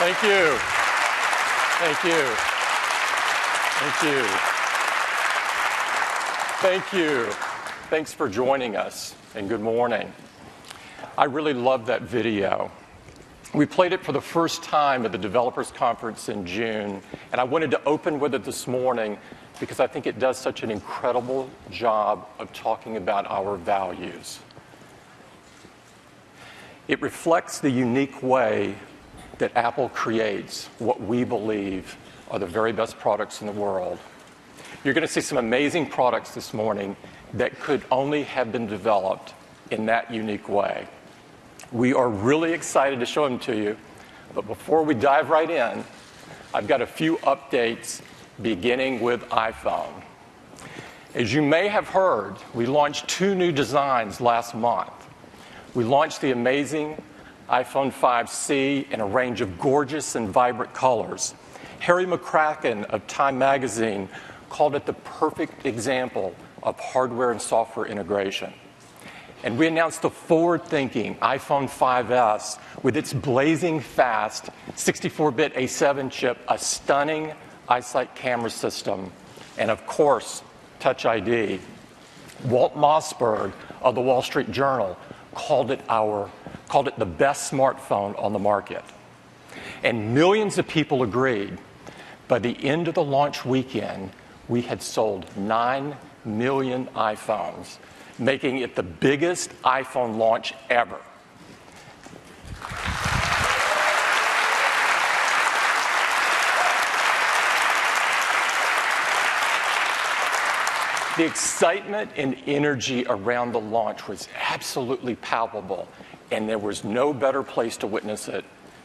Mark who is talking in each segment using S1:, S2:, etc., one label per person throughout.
S1: Thank you. Thank you. Thank you. Thank you. Thanks for joining us, and good morning. I really love that video. We played it for the first time at the Developers Conference in June, and I wanted to open with it this morning because I think it does such an incredible job of talking about our values. It reflects the unique way that Apple creates what we believe are the very best products in the world. You're going to see some amazing products this morning that could only have been developed in that unique way. We are really excited to show them to you, but before we dive right in, I've got a few updates beginning with iPhone. As you may have heard, we launched 2 new designs last month. We launched the amazing iPhone 5C in a range of gorgeous and vibrant colors. Harry McCracken of Time magazine called it the perfect example of hardware and software integration. And we announced the forward-thinking iPhone 5S with its blazing fast 64-bit A7 chip, a stunning iSight camera system, and of course, Touch ID. Walt Mossberg of the Wall Street Journal called it the best smartphone on the market. And millions of people agreed. By the end of the launch weekend, we had sold 9 million iPhones, making it the biggest iPhone launch ever. The excitement and energy around the launch was absolutely palpable, and there was no better place to witness it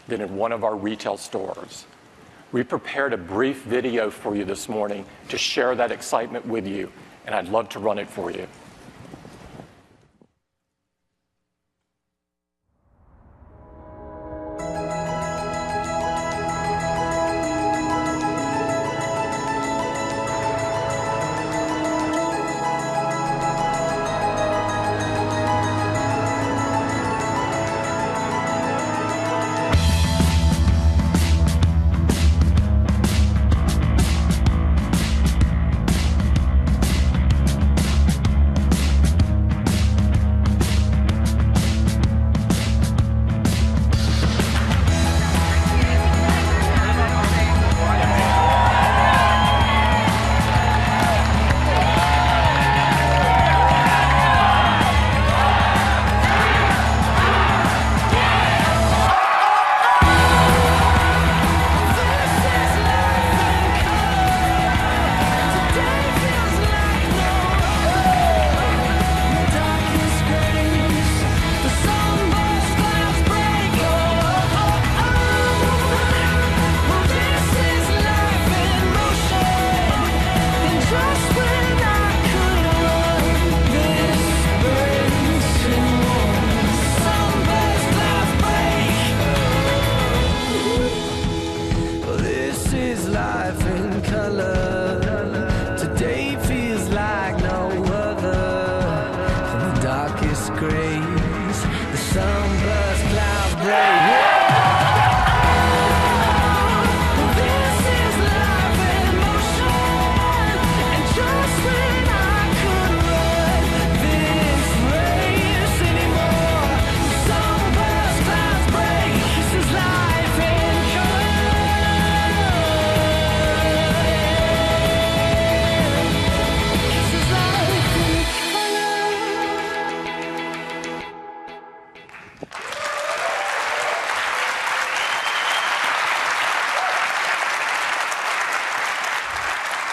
S1: than in one of our retail stores. We prepared a brief video for you this morning to share that excitement with you, and I'd love to run it for you.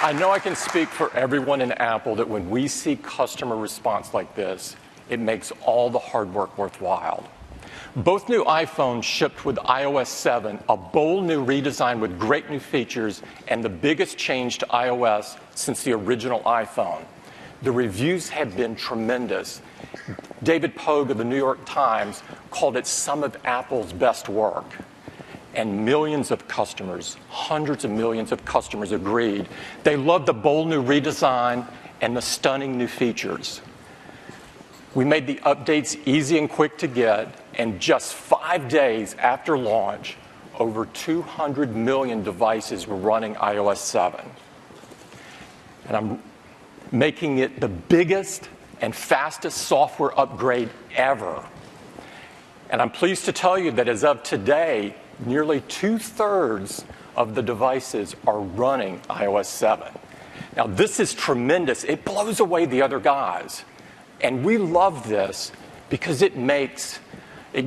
S1: I know I can speak for everyone in Apple that when we see customer response like this, it makes all the hard work worthwhile. Both new iPhones shipped with iOS 7, a bold new redesign with great new features, and the biggest change to iOS since the original iPhone. The reviews have been tremendous. David Pogue of the New York Times called it some of Apple's best work. And millions of customers, hundreds of millions of customers agreed. They loved the bold new redesign and the stunning new features. We made the updates easy and quick to get, and just 5 days after launch, over 200 million devices were running iOS 7. And I'm making it the biggest and fastest software upgrade ever. And I'm pleased to tell you that as of today, nearly 2/3 of the devices are running iOS 7. Now, this is tremendous. It blows away the other guys. And we love this because it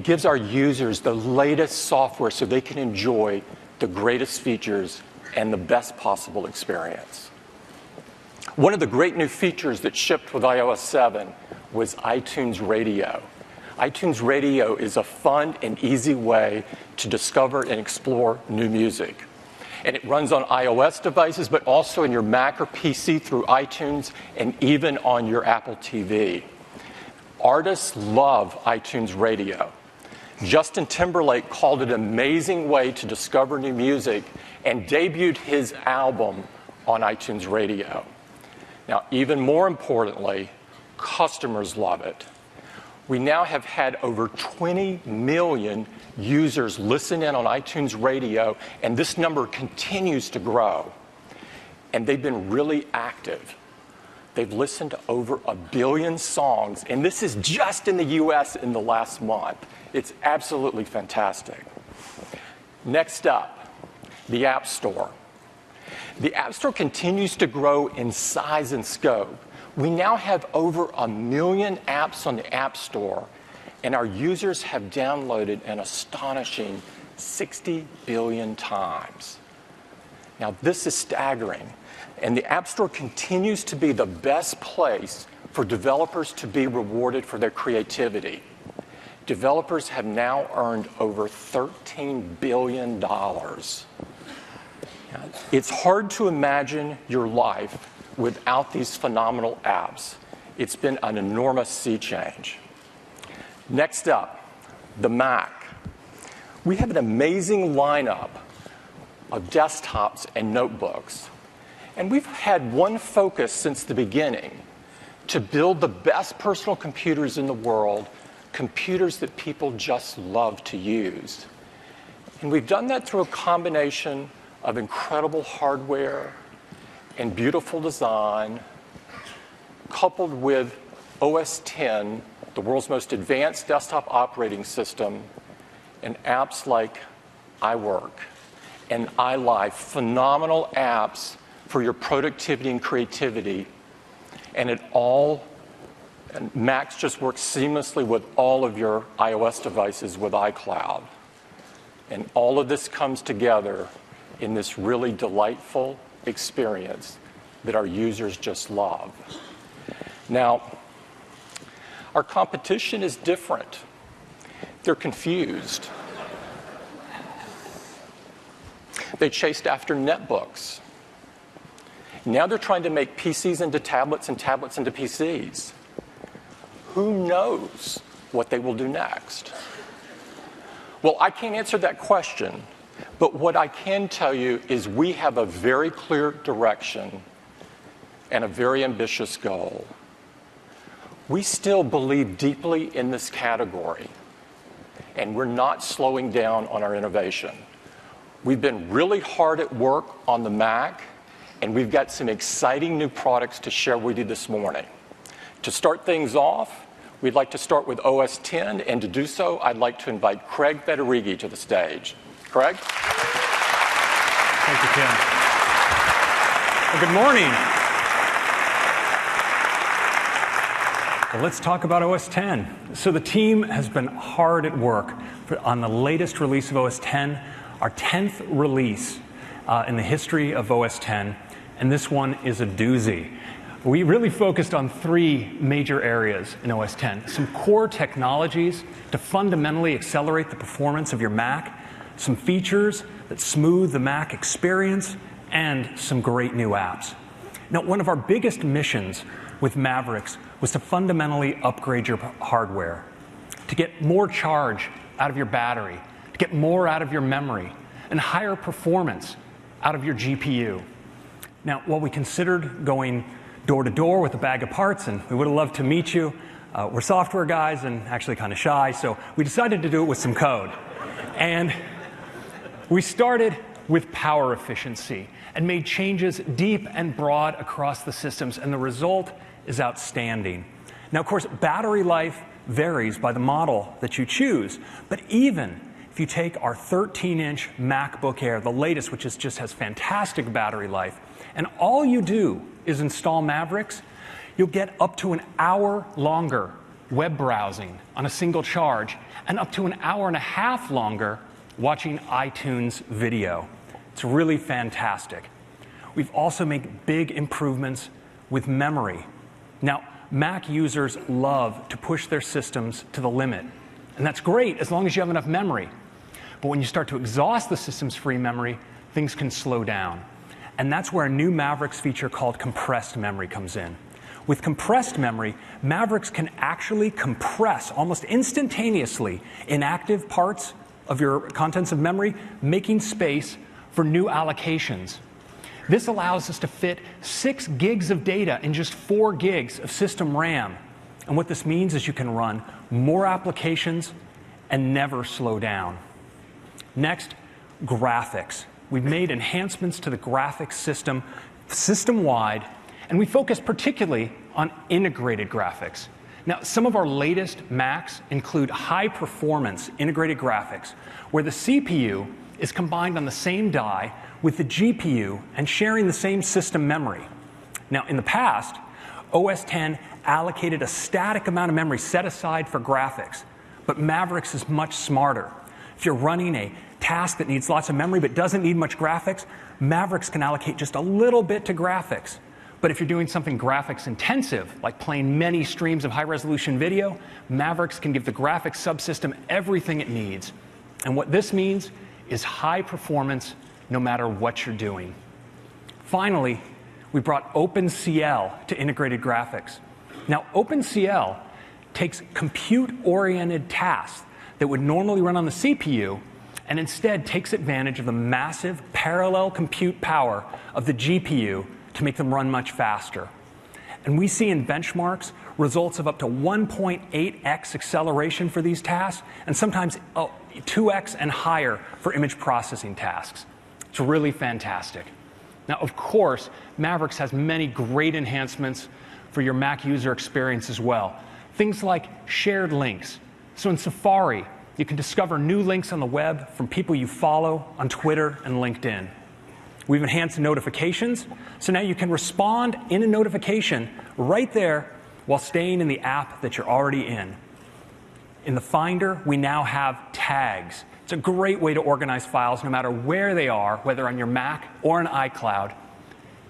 S1: gives our users the latest software so they can enjoy the greatest features and the best possible experience. One of the great new features that shipped with iOS 7 was iTunes Radio. iTunes Radio is a fun and easy way to discover and explore new music. And it runs on iOS devices, but also in your Mac or PC through iTunes and even on your Apple TV. Artists love iTunes Radio. Justin Timberlake called it an amazing way to discover new music and debuted his album on iTunes Radio. Now, even more importantly, customers love it. We now have had over 20 million users listen in on iTunes Radio, and this number continues to grow. And they've been really active. They've listened to over 1 billion songs, and this is just in the US in the last month. It's absolutely fantastic. Next up, the App Store. The App Store continues to grow in size and scope. We now have over 1 million apps on the App Store, and our users have downloaded an astonishing 60 billion times. Now, this is staggering, and the App Store continues to be the best place for developers to be rewarded for their creativity. Developers have now earned over $13 billion. It's hard to imagine your life without these phenomenal apps. It's been an enormous sea change. Next up, the Mac. We have an amazing lineup of desktops and notebooks. And we've had one focus since the beginning: to build the best personal computers in the world, computers that people just love to use. And we've done that through a combination of incredible hardware and beautiful design, coupled with OS X, the world's most advanced desktop operating system, and apps like iWork and iLife, phenomenal apps for your productivity and creativity. And Macs just work seamlessly with all of your iOS devices with iCloud. And all of this comes together in this really delightful experience that our users just love. Now, our competition is different. They're confused. They chased after netbooks. Now they're trying to make PCs into tablets and tablets into PCs. Who knows what they will do next? Well, I can't answer that question, but what I can tell you is we have a very clear direction and a very ambitious goal. We still believe deeply in this category, and we're not slowing down on our innovation. We've been really hard at work on the Mac, and we've got some exciting new products to share with you this morning. To start things off, we'd like to start with OS X, and to do so, I'd like to invite Craig Federighi to the stage. Craig?
S2: Thank you, Tim. Well, good morning. Well, let's talk about OS X. So the team has been hard at work on the latest release of OS X, our 10th release in the history of OS X, and this one is a doozy. We really focused on 3 major areas in OS X. Some core technologies to fundamentally accelerate the performance of your Mac, some features that smooth the Mac experience, and some great new apps. Now, one of our biggest missions with Mavericks was to fundamentally upgrade your hardware, to get more charge out of your battery, to get more out of your memory, and higher performance out of your GPU. Now, while we considered going door to door with a bag of parts, and we would have loved to meet you, we're software guys and actually kind of shy, so we decided to do it with some code. And We started with power efficiency and made changes deep and broad across the systems, and the result is outstanding. Now, of course, battery life varies by the model that you choose, but even if you take our 13-inch MacBook Air, the latest, which just has fantastic battery life, and all you do is install Mavericks, you'll get up to an hour longer web browsing on a single charge, and up to an hour and a half longer watching iTunes video. It's really fantastic. We've also made big improvements with memory. Now, Mac users love to push their systems to the limit, and that's great as long as you have enough memory. But when you start to exhaust the system's free memory, things can slow down. And that's where a new Mavericks feature called compressed memory comes in. With compressed memory, Mavericks can actually compress almost instantaneously inactive parts of your contents of memory, making space for new allocations. This allows us to fit 6 gigs of data in just 4 gigs of system RAM. And what this means is you can run more applications and never slow down. Next, graphics. We've made enhancements to the graphics system system-wide, and we focus particularly on integrated graphics. Now, some of our latest Macs include high-performance integrated graphics, where the CPU is combined on the same die with the GPU and sharing the same system memory. Now, in the past, OS X allocated a static amount of memory set aside for graphics, but Mavericks is much smarter. If you're running a task that needs lots of memory but doesn't need much graphics, Mavericks can allocate just a little bit to graphics. But if you're doing something graphics intensive, like playing many streams of high-resolution video, Mavericks can give the graphics subsystem everything it needs. And what this means is high performance no matter what you're doing. Finally, we brought OpenCL to integrated graphics. Now, OpenCL takes compute-oriented tasks that would normally run on the CPU and instead takes advantage of the massive parallel compute power of the GPU to make them run much faster. And we see in benchmarks results of up to 1.8x acceleration for these tasks, and sometimes 2x and higher for image processing tasks. It's really fantastic. Now, of course, Mavericks has many great enhancements for your Mac user experience as well. Things like shared links. So in Safari, you can discover new links on the web from people you follow on Twitter and LinkedIn. We've enhanced notifications, so now you can respond in a notification right there while staying in the app that you're already in. In the Finder, we now have tags. It's a great way to organize files no matter where they are, whether on your Mac or an iCloud.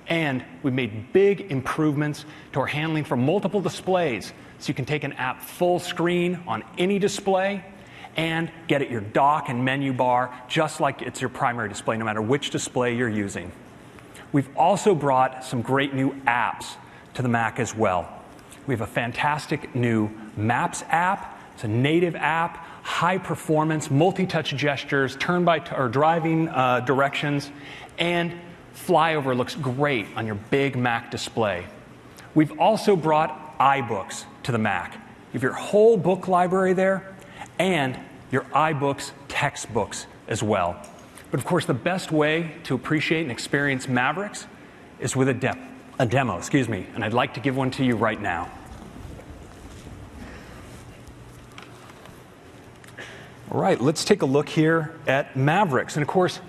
S2: And we've made big improvements to our handling for multiple displays, so you can take an app full screen on any display and get at your dock and menu bar just like it's your primary display, no matter which display you're using. We've also brought some great new apps to the Mac as well. We have a fantastic new Maps app. It's a native app, high performance, multi-touch gestures, or driving directions, and flyover looks great on your big Mac display. We've also brought iBooks to the Mac. You have your whole book library there, and your iBooks textbooks as well. But of course, the best way to appreciate and experience Mavericks is with a demo, and I'd like to give one to you right now. All right, let's take a look here at Mavericks. And of course,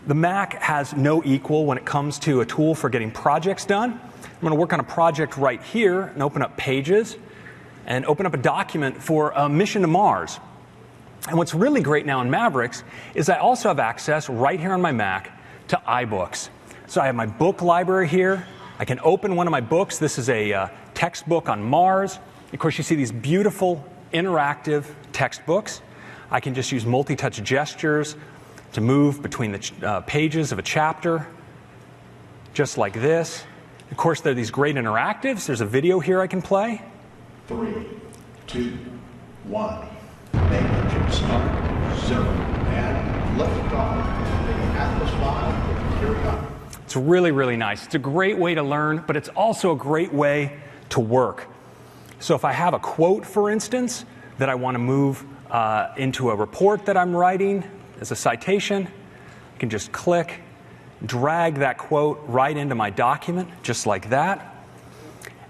S2: the Mac has no equal when it comes to a tool for getting projects done. I'm going to work on a project right here and open up Pages and open up a document for a mission to Mars. And what's really great now in Mavericks is I also have access right here on my Mac to iBooks. So I have my book library here. I can open one of my books. This is a textbook on Mars. Of course, you see these beautiful interactive textbooks. I can just use multi-touch gestures to move between the pages of a chapter, just like this. Of course, there are these great interactives. There's a video here I can play.
S3: 3, 2, 1. Make engine start, 0, and lift off. The Atlas V, carry on.
S2: It's really, really nice. It's a great way to learn, but it's also a great way to work. So if I have a quote, for instance, that I want to move into a report that I'm writing as a citation, can just click, drag that quote right into my document, just like that.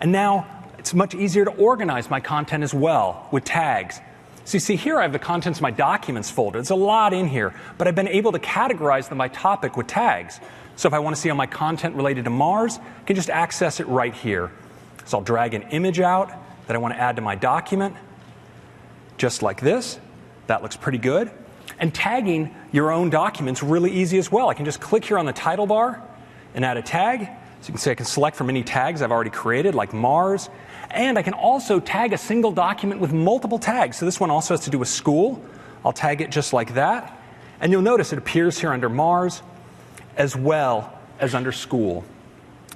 S2: And now it's much easier to organize my content as well with tags. So you see here I have the contents of my documents folder. There's a lot in here, but I've been able to categorize them by topic with tags. So if I want to see all my content related to Mars, I can just access it right here. So I'll drag an image out that I want to add to my document, just like this. That looks pretty good. And tagging your own documents really easy as well. I can just click here on the title bar and add a tag. So you can see I can select from any tags I've already created, like Mars. And I can also tag a single document with multiple tags. So this one also has to do with school. I'll tag it just like that. And you'll notice it appears here under Mars as well as under school.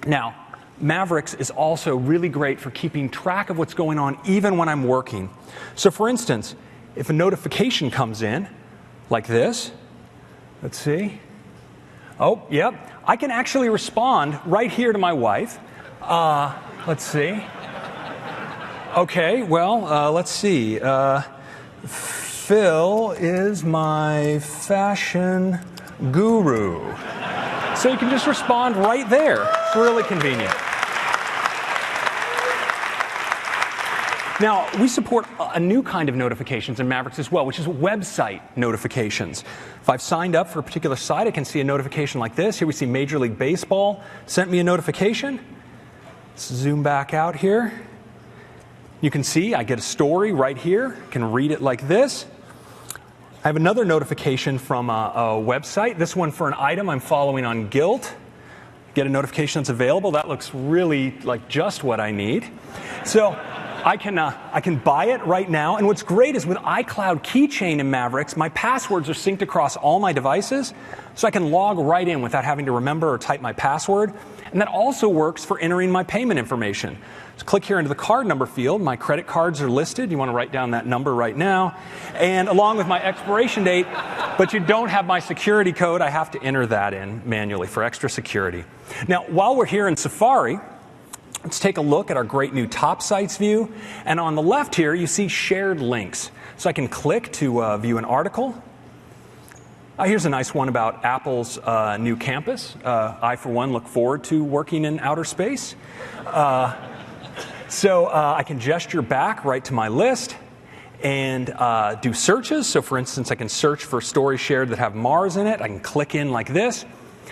S2: Now, Mavericks is also really great for keeping track of what's going on even when I'm working. So for instance, if a notification comes in, like this, let's see. Oh, yep. I can actually respond right here to my wife. Let's see. Okay, well, let's see. Phil is my fashion guru. So you can just respond right there. It's really convenient. Now, we support a new kind of notifications in Mavericks as well, which is website notifications. If I've signed up for a particular site, I can see a notification like this. Here we see Major League Baseball sent me a notification. Let's zoom back out here. You can see I get a story right here. I can read it like this. I have another notification from a website. This one for an item I'm following on Guilt. Get a notification that's available. That looks really like just what I need. So I can buy it right now. And what's great is with iCloud Keychain in Mavericks, my passwords are synced across all my devices, so I can log right in without having to remember or type my password. And that also works for entering my payment information. So click here into the card number field. My credit cards are listed. You want to write down that number right now. And along with my expiration date, but you don't have my security code, I have to enter that in manually for extra security. Now, while we're here in Safari, let's take a look at our great new Top Sites view. And on the left here, you see shared links. So I can click to view an article. Here's a nice one about Apple's new campus. I, for one, look forward to working in outer space. So I can gesture back right to my list and do searches. So for instance, I can search for stories shared that have Mars in it. I can click in like this.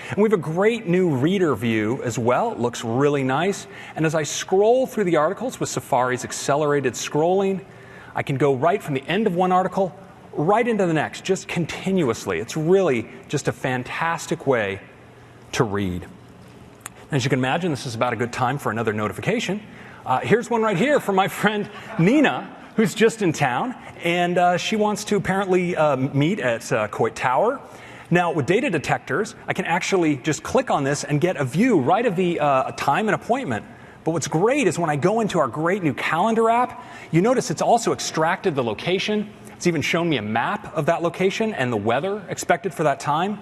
S2: And we have a great new reader view as well. It looks really nice. And as I scroll through the articles with Safari's accelerated scrolling, I can go right from the end of one article right into the next, just continuously. It's really just a fantastic way to read. As you can imagine, this is about a good time for another notification. Here's one right here from my friend Nina, who's just in town, and she wants to apparently meet at Haute Tower. Now, with data detectors, I can actually just click on this and get a view right of the time and appointment. But what's great is when I go into our great new calendar app, you notice it's also extracted the location. It's even shown me a map of that location and the weather expected for that time.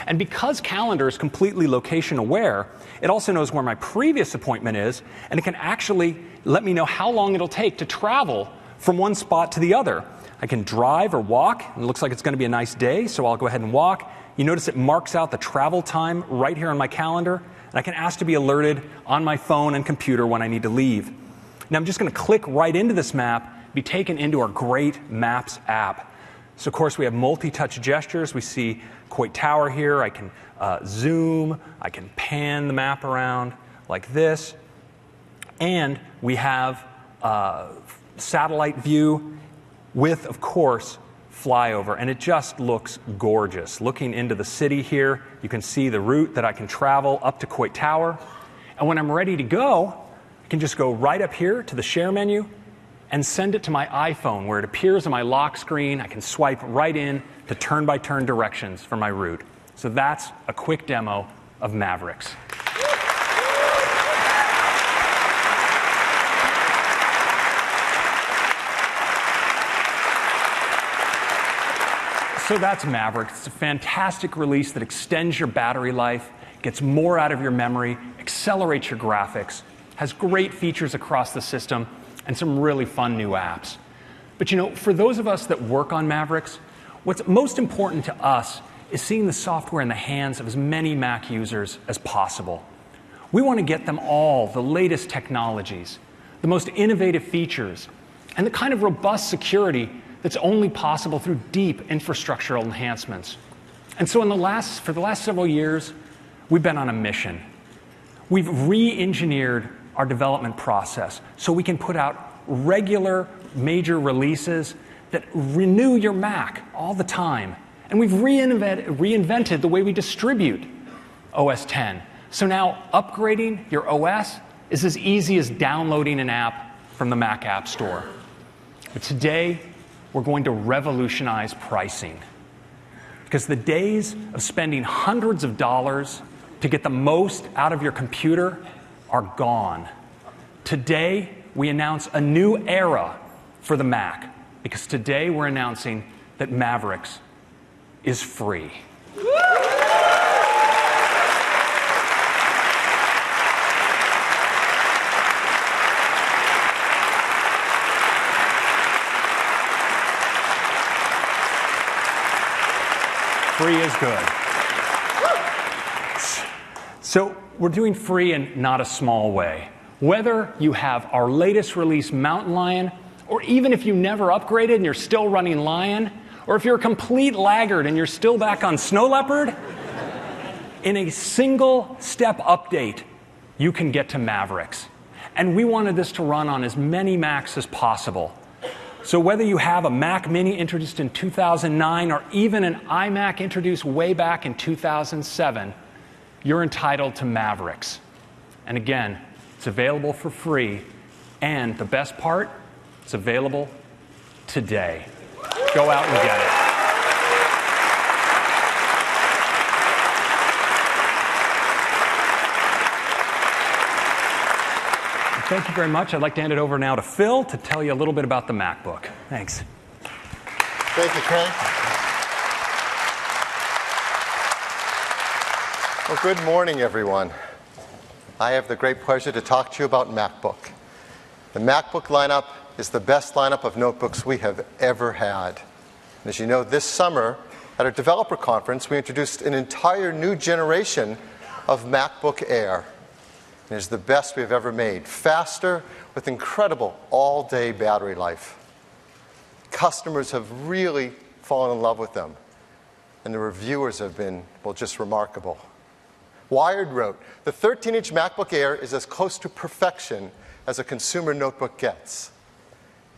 S2: And because calendar is completely location aware, it also knows where my previous appointment is, and it can actually let me know how long it'll take to travel from one spot to the other. I can drive or walk. It looks like it's going to be a nice day, so I'll go ahead and walk. You notice it marks out the travel time right here on my calendar, and I can ask to be alerted on my phone and computer when I need to leave. Now I'm just going to click right into this map, be taken into our great Maps app. So of course we have multi-touch gestures. We see Haute Tower here. I can zoom. I can pan the map around like this. And we have satellite view with, of course, flyover. And it just looks gorgeous. Looking into the city here, you can see the route that I can travel up to Haute Tower. And when I'm ready to go, I can just go right up here to the share menu and send it to my iPhone where it appears on my lock screen. I can swipe right in to turn-by-turn directions for my route. So that's a quick demo of Mavericks. So that's Mavericks. It's a fantastic release that extends your battery life, gets more out of your memory, accelerates your graphics, has great features across the system, and some really fun new apps. But you know, for those of us that work on Mavericks, what's most important to us is seeing the software in the hands of as many Mac users as possible. We want to get them all the latest technologies, the most innovative features, and the kind of robust security that's only possible through deep infrastructural enhancements. And so for the last several years, we've been on a mission. We've re-engineered our development process so we can put out regular major releases that renew your Mac all the time. And we've reinvented the way we distribute OS X. So now upgrading your OS is as easy as downloading an app from the Mac App Store. But today, we're going to revolutionize pricing. Because the days of spending hundreds of dollars to get the most out of your computer are gone. Today, we announce a new era for the Mac. Because today, we're announcing that Mavericks is free. Free is good. So we're doing free in not a small way. Whether you have our latest release Mountain Lion, or even if you never upgraded and you're still running Lion, or if you're a complete laggard and you're still back on Snow Leopard, in a single step update, you can get to Mavericks. And we wanted this to run on as many Macs as possible. So whether you have a Mac Mini introduced in 2009 or even an iMac introduced way back in 2007, you're entitled to Mavericks. And again, it's available for free. And the best part, it's available today. Go out and get it. Thank you very much. I'd like to hand it over now to Phil to tell you a little bit about the MacBook. Thanks.
S4: Thank you, Craig. Well, good morning, everyone. I have the great pleasure to talk to you about MacBook. The MacBook lineup is the best lineup of notebooks we have ever had. And as you know, this summer at our developer conference, we introduced an entire new generation of MacBook Air. It is the best we have ever made, faster with incredible all-day battery life. Customers have really fallen in love with them, and the reviewers have been, well, just remarkable. Wired wrote, the 13-inch MacBook Air is as close to perfection as a consumer notebook gets.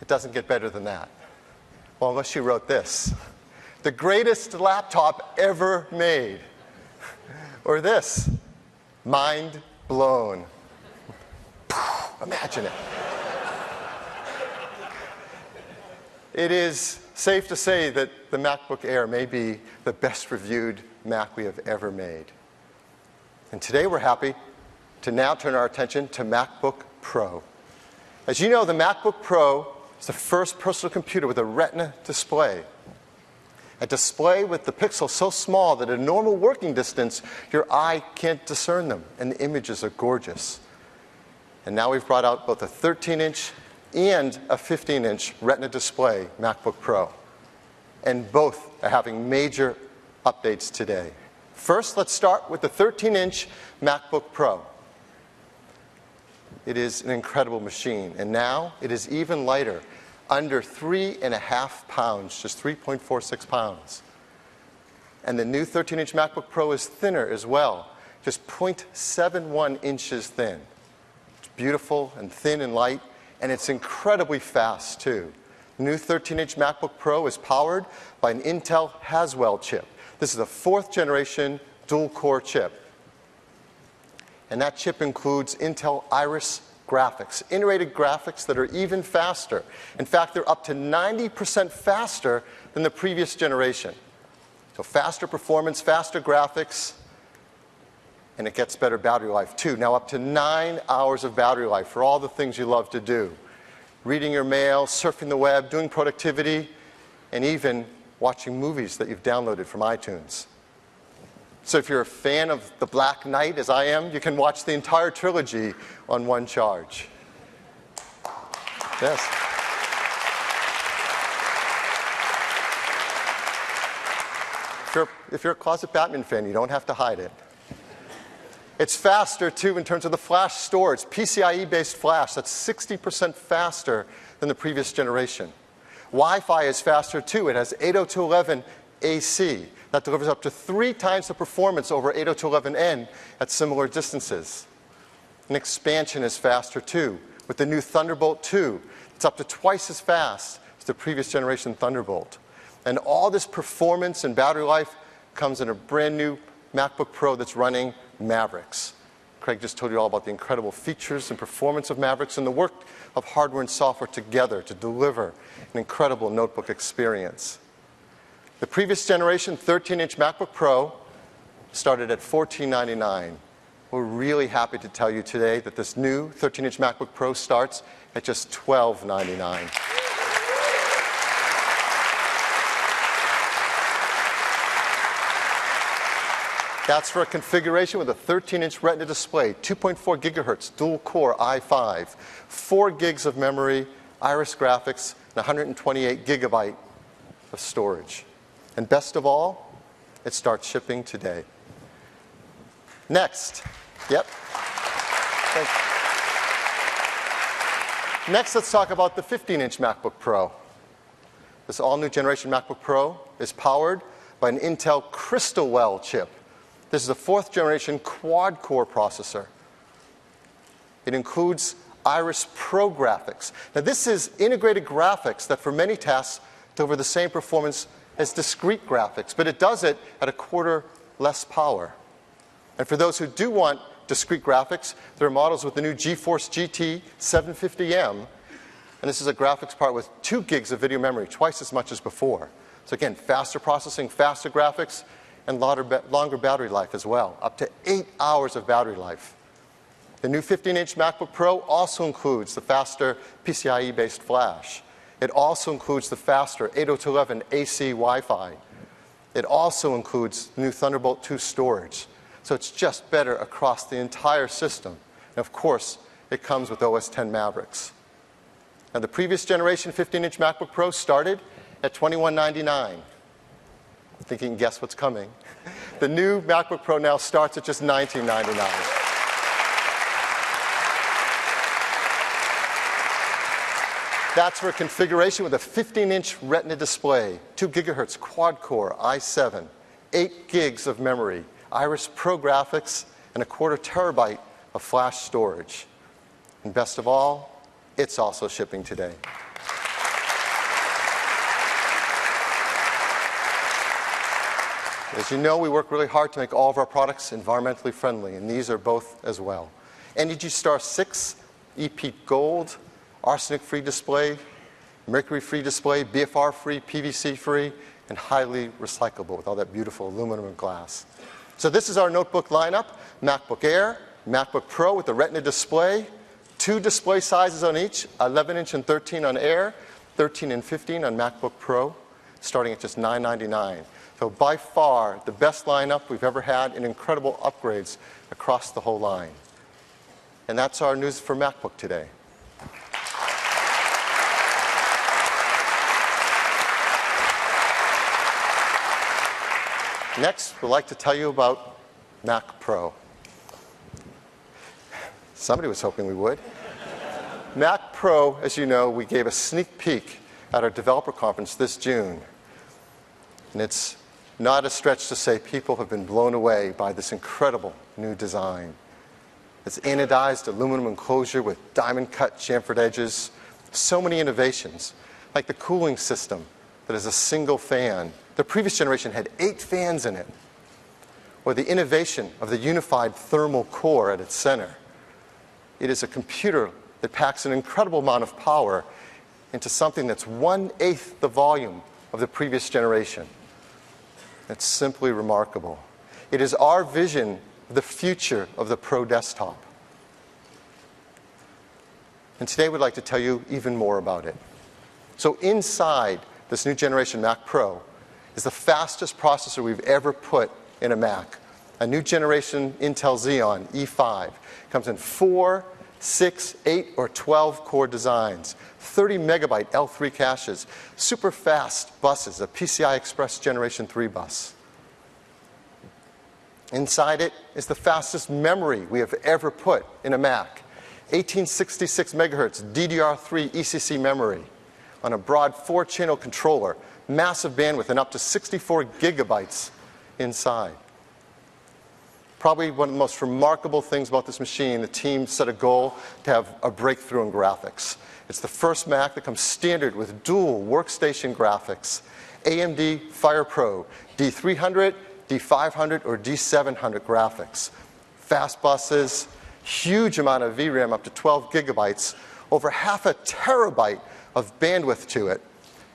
S4: It doesn't get better than that. Well, unless you wrote this, the greatest laptop ever made. Or this, mind blown. Imagine it. It is safe to say that the MacBook Air may be the best reviewed Mac we have ever made. And today we're happy to now turn our attention to MacBook Pro. As you know, the MacBook Pro is the first personal computer with a Retina display. A display with the pixels so small that at a normal working distance, your eye can't discern them, and the images are gorgeous. And now we've brought out both a 13-inch and a 15-inch Retina display MacBook Pro. And both are having major updates today. First, let's start with the 13-inch MacBook Pro. It is an incredible machine, and now it is even lighter. Under 3.5 pounds, just 3.46 pounds. And the new 13-inch MacBook Pro is thinner as well, just 0.71 inches thin. It's beautiful and thin and light, and it's incredibly fast, too. The new 13-inch MacBook Pro is powered by an Intel Haswell chip. This is a 4th generation dual-core chip. And that chip includes Intel Iris graphics, integrated graphics that are even faster. In fact, they're up to 90% faster than the previous generation. So faster performance, faster graphics, and it gets better battery life too. Now up to 9 hours of battery life for all the things you love to do. Reading your mail, surfing the web, doing productivity, and even watching movies that you've downloaded from iTunes. So if you're a fan of The Black Knight, as I am, you can watch the entire trilogy on one charge. Yes. If you're a closet Batman fan, you don't have to hide it. It's faster, too, in terms of the flash storage. PCIe-based flash, that's 60% faster than the previous generation. Wi-Fi is faster, too. It has 802.11 AC. That delivers up to 3 times the performance over 802.11n at similar distances. And expansion is faster, too. With the new Thunderbolt 2, it's up to twice as fast as the previous generation Thunderbolt. And all this performance and battery life comes in a brand new MacBook Pro that's running Mavericks. Craig just told you all about the incredible features and performance of Mavericks and the work of hardware and software together to deliver an incredible notebook experience. The previous generation 13-inch MacBook Pro started at $1499. We're really happy to tell you today that this new 13-inch MacBook Pro starts at just $1299. That's for a configuration with a 13-inch Retina display, 2.4 gigahertz dual-core i5, 4 gigs of memory, Iris graphics, and 128 gigabyte of storage. And best of all, it starts shipping today. Next, Next, let's talk about the 15-inch MacBook Pro. This all-new generation MacBook Pro is powered by an Intel Crystalwell chip. This is a 4th generation quad-core processor. It includes Iris Pro graphics. Now, this is integrated graphics that for many tasks deliver the same performance as discrete graphics, but it does it at a quarter less power. And for those who do want discrete graphics, there are models with the new GeForce GT 750M. And this is a graphics part with 2 gigs of video memory, twice as much as before. So again, faster processing, faster graphics, and longer battery life as well, up to 8 hours of battery life. The new 15-inch MacBook Pro also includes the faster PCIe-based flash. It also includes the faster 802.11 AC Wi-Fi. It also includes new Thunderbolt 2 storage. So it's just better across the entire system. And of course, it comes with OS X Mavericks. Now, the previous generation 15-inch MacBook Pro started at $2199. I think you can guess what's coming. The new MacBook Pro now starts at just $1999. That's for a configuration with a 15-inch Retina display, 2 gigahertz quad-core i7, 8 gigs of memory, Iris Pro graphics, and a quarter terabyte of flash storage. And best of all, it's also shipping today. As you know, we work really hard to make all of our products environmentally friendly, and these are both as well. Energy Star 6, EP Gold, arsenic-free display, mercury-free display, BFR-free, PVC-free, and highly recyclable with all that beautiful aluminum and glass. So this is our notebook lineup: MacBook Air, MacBook Pro with the Retina display, 2 display sizes on each, 11-inch and 13 on Air, 13 and 15 on MacBook Pro, starting at just $999. So by far, the best lineup we've ever had, and incredible upgrades across the whole line. And that's our news for MacBook today. Next, we'd like to tell you about Mac Pro. Somebody was hoping we would. Mac Pro, as you know, we gave a sneak peek at our developer conference this June. And it's not a stretch to say people have been blown away by this incredible new design. It's anodized aluminum enclosure with diamond-cut chamfered edges. So many innovations, like the cooling system that is a single fan. The previous generation had 8 fans in it. Or the innovation of the unified thermal core at its center. It is a computer that packs an incredible amount of power into something that's 1/8 the volume of the previous generation. It's simply remarkable. It is our vision of the future of the Pro desktop. And today we'd like to tell you even more about it. So inside this new generation Mac Pro is the fastest processor we've ever put in a Mac. A new generation Intel Xeon E5. Comes in 4, 6, 8, or 12 core designs, 30 megabyte L3 caches, super fast buses, a PCI Express Generation 3 bus. Inside it is the fastest memory we have ever put in a Mac. 1866 megahertz DDR3 ECC memory on a broad 4-channel controller, massive bandwidth, and up to 64 gigabytes inside. Probably one of the most remarkable things about this machine, the team set a goal to have a breakthrough in graphics. It's the first Mac that comes standard with dual workstation graphics, AMD FirePro D300, D500, or D700 graphics. Fast buses, huge amount of VRAM, up to 12 gigabytes, over half a terabyte of bandwidth to it,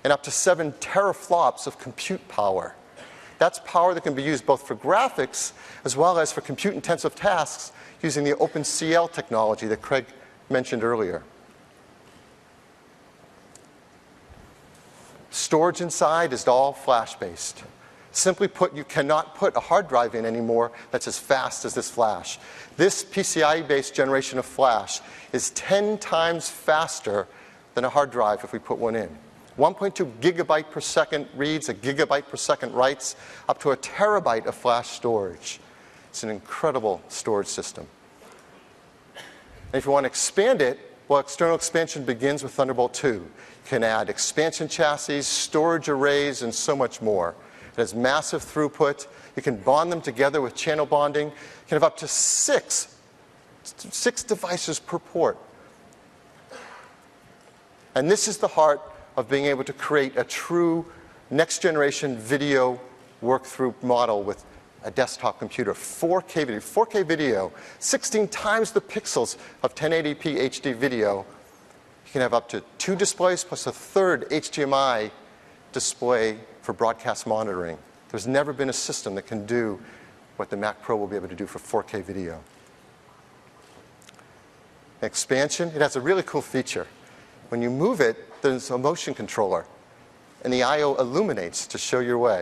S4: and up to 7 teraflops of compute power. That's power that can be used both for graphics as well as for compute-intensive tasks using the OpenCL technology that Craig mentioned earlier. Storage inside is all flash-based. Simply put, you cannot put a hard drive in anymore that's as fast as this flash. This PCIe-based generation of flash is 10 times faster than a hard drive if we put one in. 1.2 gigabyte per second reads, a gigabyte per second writes, up to a terabyte of flash storage. It's an incredible storage system. And if you want to expand it, well, external expansion begins with Thunderbolt 2. You can add expansion chassis, storage arrays, and so much more. It has massive throughput. You can bond them together with channel bonding. You can have up to six devices per port. And this is the heart of being able to create a true next-generation video work-through model with a desktop computer. 4K video. 4K video, 16 times the pixels of 1080p HD video. You can have up to 2 displays plus a third HDMI display for broadcast monitoring. There's never been a system that can do what the Mac Pro will be able to do for 4K video. Expansion, it has a really cool feature. When you move it, there's a motion controller, and the I/O illuminates to show your way.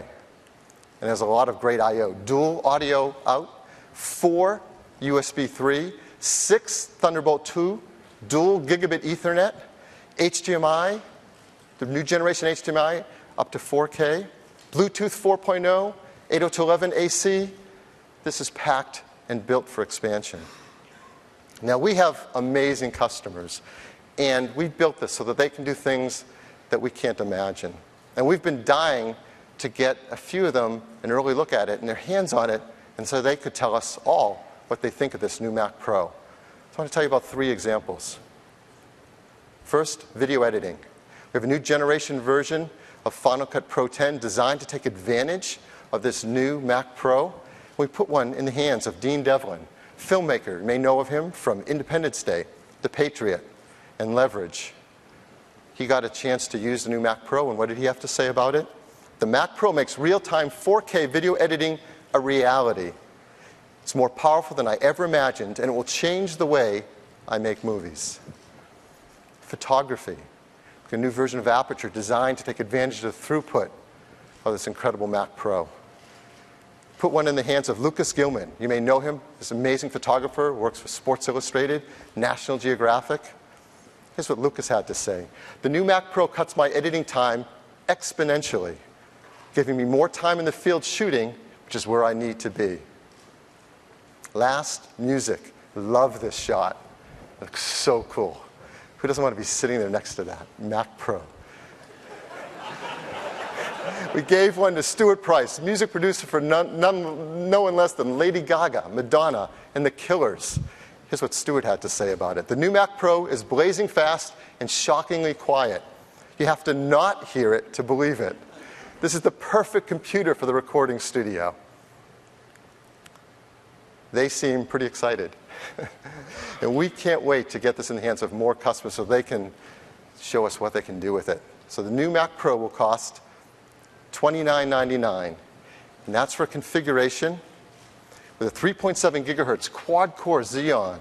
S4: And there's a lot of great I/O. Dual audio out, 4 USB 3, 6 Thunderbolt 2, dual gigabit Ethernet, HDMI, the new generation HDMI, up to 4K, Bluetooth 4.0, 802.11 AC. This is packed and built for expansion. Now, we have amazing customers, and we built this so that they can do things that we can't imagine. And we've been dying to get a few of them an early look at it and their hands on it, and so they could tell us all what they think of this new Mac Pro. So I want to tell you about 3 examples. First, video editing. We have a new generation version of Final Cut Pro 10 designed to take advantage of this new Mac Pro. We put one in the hands of Dean Devlin, filmmaker. You may know of him from Independence Day, The Patriot, and Leverage. He got a chance to use the new Mac Pro, and what did he have to say about it? The Mac Pro makes real-time 4K video editing a reality. It's more powerful than I ever imagined, and it will change the way I make movies. Photography. A new version of Aperture designed to take advantage of the throughput of this incredible Mac Pro. Put one in the hands of Lucas Gilman. You may know him, this amazing photographer, works for Sports Illustrated, National Geographic. Here's what Lucas had to say. The new Mac Pro cuts my editing time exponentially, giving me more time in the field shooting, which is where I need to be. Last, music. Love this shot. It looks so cool. Who doesn't want to be sitting there next to that? Mac Pro. We gave one to Stuart Price, music producer for no one less than Lady Gaga, Madonna, and The Killers. Here's what Stuart had to say about it. The new Mac Pro is blazing fast and shockingly quiet. You have to not hear it to believe it. This is the perfect computer for the recording studio. They seem pretty excited. And we can't wait to get this in the hands of more customers so they can show us what they can do with it. So the new Mac Pro will cost $29.99. And that's for configuration with a 3.7 gigahertz quad-core Xeon,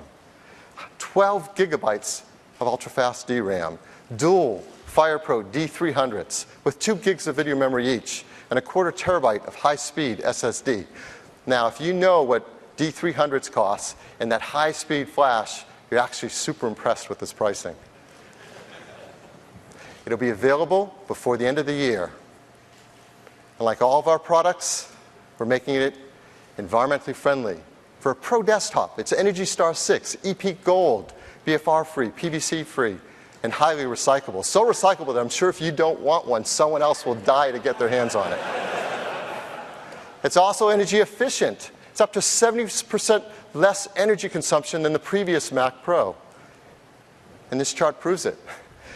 S4: 12 gigabytes of ultra-fast DRAM, dual FirePro D300s with 2 gigs of video memory each, and a quarter terabyte of high-speed SSD. Now, if you know what D300s costs and that high-speed flash, you're actually super impressed with this pricing. It'll be available before the end of the year. And like all of our products, we're making it environmentally friendly. For a Pro desktop, it's Energy Star 6, EPEAT Gold, BFR-free, PVC-free, and highly recyclable. So recyclable that I'm sure if you don't want one, someone else will die to get their hands on it. It's also energy efficient. It's up to 70% less energy consumption than the previous Mac Pro. And this chart proves it.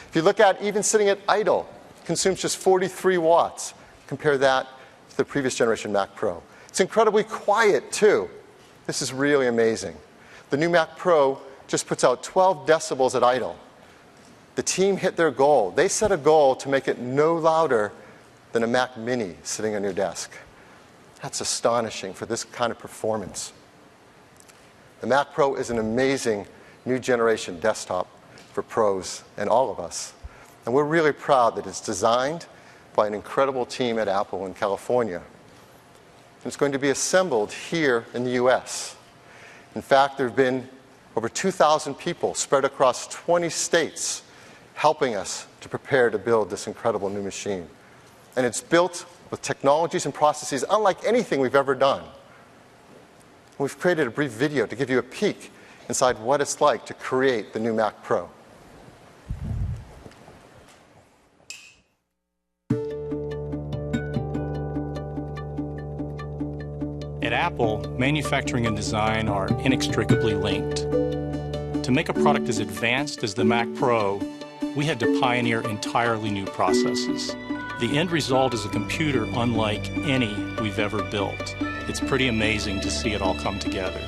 S4: If you look at even sitting at idle, it consumes just 43 watts. Compare that to the previous generation Mac Pro. It's incredibly quiet, too. This is really amazing. The new Mac Pro just puts out 12 decibels at idle. The team hit their goal. They set a goal to make it no louder than a Mac Mini sitting on your desk. That's astonishing for this kind of performance. The Mac Pro is an amazing new generation desktop for pros and all of us. And we're really proud that it's designed by an incredible team at Apple in California. And it's going to be assembled here in the US. In fact, there have been over 2,000 people spread across 20 states helping us to prepare to build this incredible new machine. And it's built with technologies and processes unlike anything we've ever done. We've created a brief video to give you a peek inside what it's like to create the new Mac Pro.
S5: At Apple, manufacturing and design are inextricably linked. To make a product as advanced as the Mac Pro, we had to pioneer entirely new processes. The end result is a computer unlike any we've ever built. It's pretty amazing to see it all come together.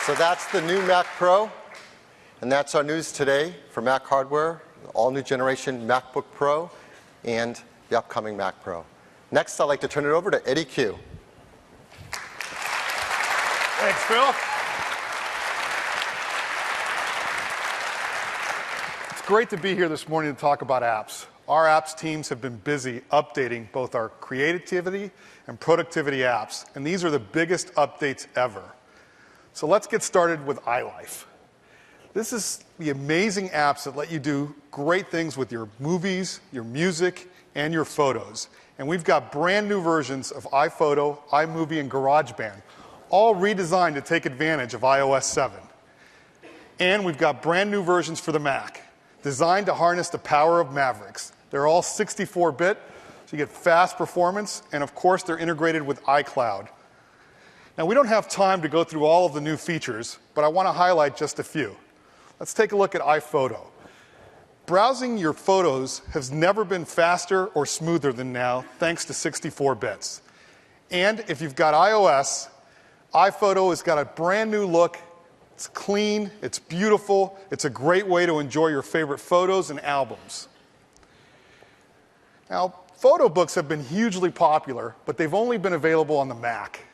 S4: So that's the new Mac Pro, and that's our news today for Mac hardware, the all-new generation MacBook Pro, and the upcoming Mac Pro. Next, I'd like to turn it over to Eddie Q.
S6: Thanks, Phil. It's great to be here this morning to talk about apps. Our apps teams have been busy updating both our creativity and productivity apps, and these are the biggest updates ever. So let's get started with iLife. This is the amazing apps that let you do great things with your movies, your music, and your photos. And we've got brand new versions of iPhoto, iMovie, and GarageBand, all redesigned to take advantage of iOS 7. And we've got brand new versions for the Mac, designed to harness the power of Mavericks. They're all 64-bit, so you get fast performance, and of course they're integrated with iCloud. Now, we don't have time to go through all of the new features, but I want to highlight just a few. Let's take a look at iPhoto. Browsing your photos has never been faster or smoother than now, thanks to 64 bits. And if you've got iOS, iPhoto has got a brand new look. It's clean, it's beautiful, it's a great way to enjoy your favorite photos and albums. Now, photo books have been hugely popular, but they've only been available on the Mac.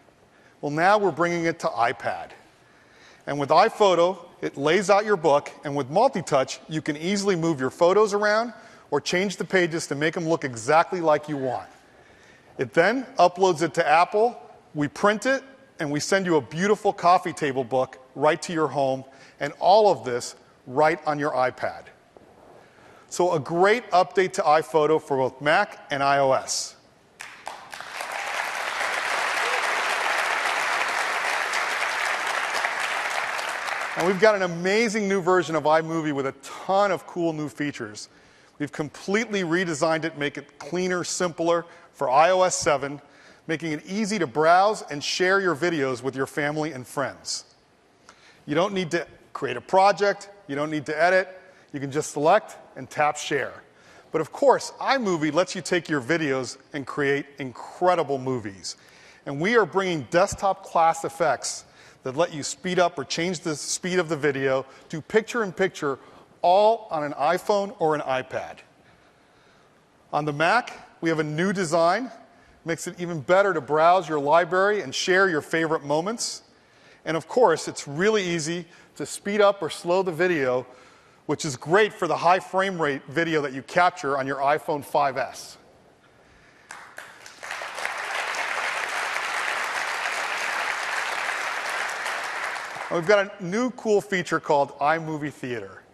S6: Well, now we're bringing it to iPad. And with iPhoto, it lays out your book, and with multi-touch, you can easily move your photos around or change the pages to make them look exactly like you want. It then uploads it to Apple, we print it, and we send you a beautiful coffee table book right to your home, and all of this right on your iPad. So a great update to iPhoto for both Mac and iOS. And we've got an amazing new version of iMovie with a ton of cool new features. We've completely redesigned it, make it cleaner, simpler for iOS 7, making it easy to browse and share your videos with your family and friends. You don't need to create a project, you don't need to edit, you can just select and tap share. But of course, iMovie lets you take your videos and create incredible movies. And we are bringing desktop class effects that let you speed up or change the speed of the video to picture-in-picture, all on an iPhone or an iPad. On the Mac, we have a new design. Makes it even better to browse your library and share your favorite moments. And of course, it's really easy to speed up or slow the video, which is great for the high frame rate video that you capture on your iPhone 5S. We've got a new cool feature called iMovie Theater.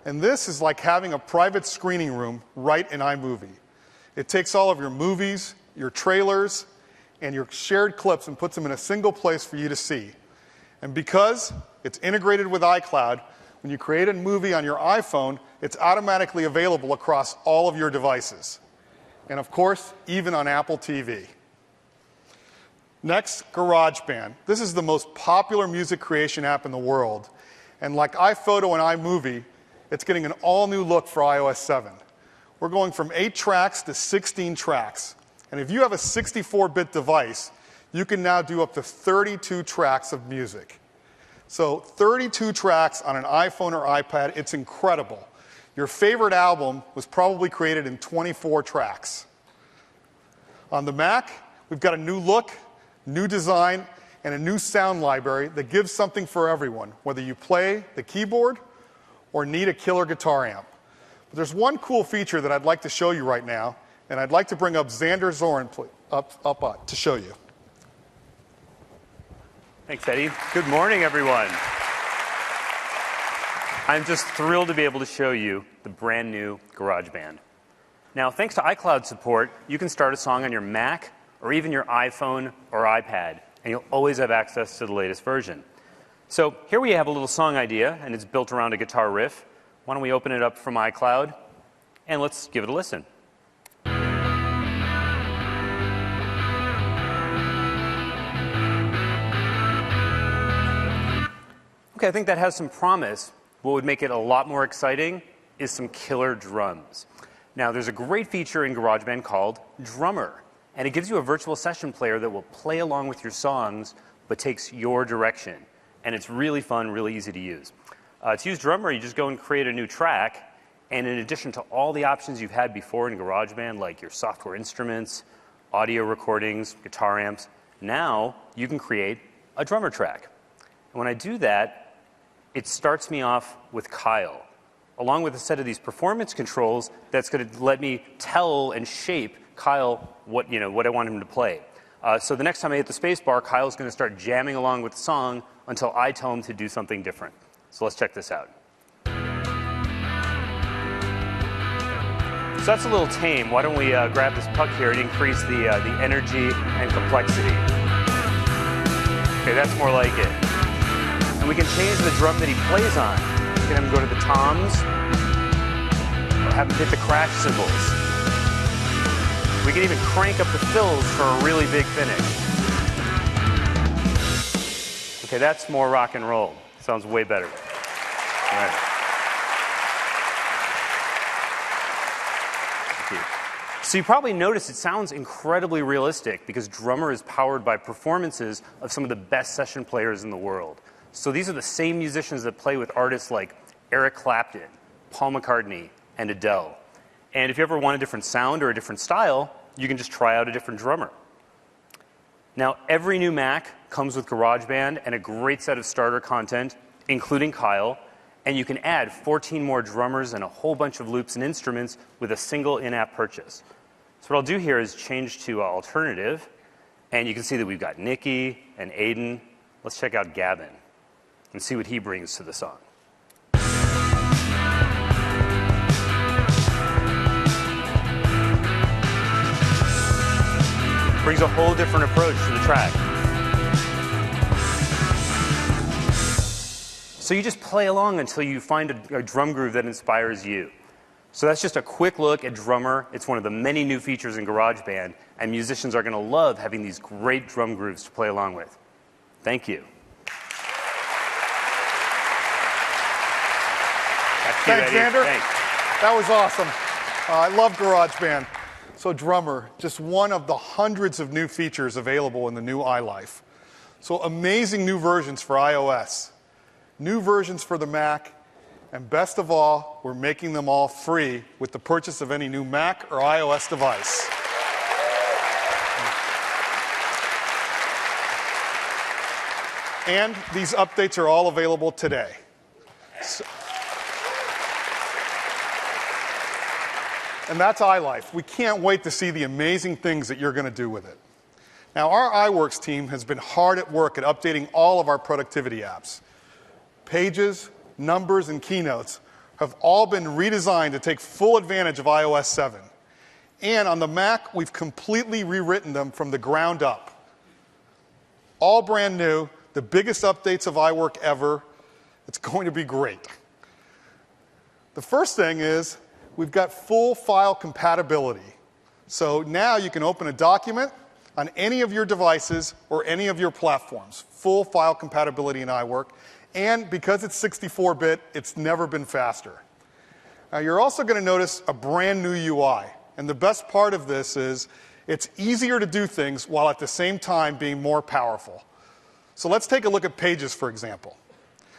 S6: And this is like having a private screening room right in iMovie. It takes all of your movies, your trailers, and your shared clips and puts them in a single place for you to see. And because it's integrated with iCloud, when you create a movie on your iPhone, it's automatically available across all of your devices. And of course, even on Apple TV. Next, GarageBand. This is the most popular music creation app in the world. And like iPhoto and iMovie, it's getting an all-new look for iOS 7. We're going from 8 tracks to 16 tracks. And if you have a 64-bit device, you can now do up to 32 tracks of music. So 32 tracks on an iPhone or iPad, it's incredible. Your favorite album was probably created in 24 tracks. On the Mac, we've got a new look, new design, and a new sound library that gives something for everyone, whether you play the keyboard or need a killer guitar amp. But there's one cool feature that I'd like to show you right now, and I'd like to bring up Xander Zoran up to show you.
S7: Thanks, Eddie. Good morning, everyone. I'm just thrilled to be able to show you the brand new GarageBand. Now, thanks to iCloud support, you can start a song on your Mac or even your iPhone or iPad, and you'll always have access to the latest version. So here we have a little song idea, and it's built around a guitar riff. Why don't we open it up from iCloud, and let's give it a listen. Okay, I think that has some promise. What would make it a lot more exciting is some killer drums. Now, there's a great feature in GarageBand called Drummer, and it gives you a virtual session player that will play along with your songs, but takes your direction. And it's really fun, really easy to use. To use Drummer, you just go and create a new track, and in addition to all the options you've had before in GarageBand, like your software instruments, audio recordings, guitar amps, now you can create a drummer track. And when I do that, it starts me off with Kyle, along with a set of these performance controls that's going to let me tell and shape Kyle what I want him to play. So the next time I hit the space bar, Kyle's going to start jamming along with the song until I tell him to do something different. So let's check this out. So that's a little tame. Why don't we grab this puck here and increase the energy and complexity. Okay, that's more like it. And we can change the drum that he plays on. We can have him go to the toms, or have him hit the crash cymbals. We can even crank up the fills for a really big finish. Okay, that's more rock and roll. Sounds way better. All right. Thank you. So you probably noticed it sounds incredibly realistic because Drummer is powered by performances of some of the best session players in the world. So these are the same musicians that play with artists like Eric Clapton, Paul McCartney, and Adele. And if you ever want a different sound or a different style, you can just try out a different drummer. Now, every new Mac comes with GarageBand and a great set of starter content, including Kyle, and you can add 14 more drummers and a whole bunch of loops and instruments with a single in-app purchase. So what I'll do here is change to alternative, and you can see that we've got Nikki and Aiden. Let's check out Gavin and see what he brings to the song. Brings a whole different approach to the track. So you just play along until you find a drum groove that inspires you. So that's just a quick look at Drummer. It's one of the many new features in GarageBand, and musicians are going to love having these great drum grooves to play along with. Thank you.
S6: Thanks, Xander.
S7: Thanks.
S6: That was awesome. I love GarageBand. So Drummer, just one of the hundreds of new features available in the new iLife. So amazing new versions for iOS, new versions for the Mac, and best of all, we're making them all free with the purchase of any new Mac or iOS device. And these updates are all available today. And that's iLife. We can't wait to see the amazing things that you're going to do with it. Now, our iWorks team has been hard at work at updating all of our productivity apps. Pages, Numbers, and Keynotes have all been redesigned to take full advantage of iOS 7. And on the Mac, we've completely rewritten them from the ground up. All brand new, the biggest updates of iWork ever. It's going to be great. The first thing is, we've got full file compatibility. So now you can open a document on any of your devices or any of your platforms. Full file compatibility in iWork. And because it's 64-bit, it's never been faster. Now you're also going to notice a brand new UI. And the best part of this is it's easier to do things while at the same time being more powerful. So let's take a look at Pages, for example.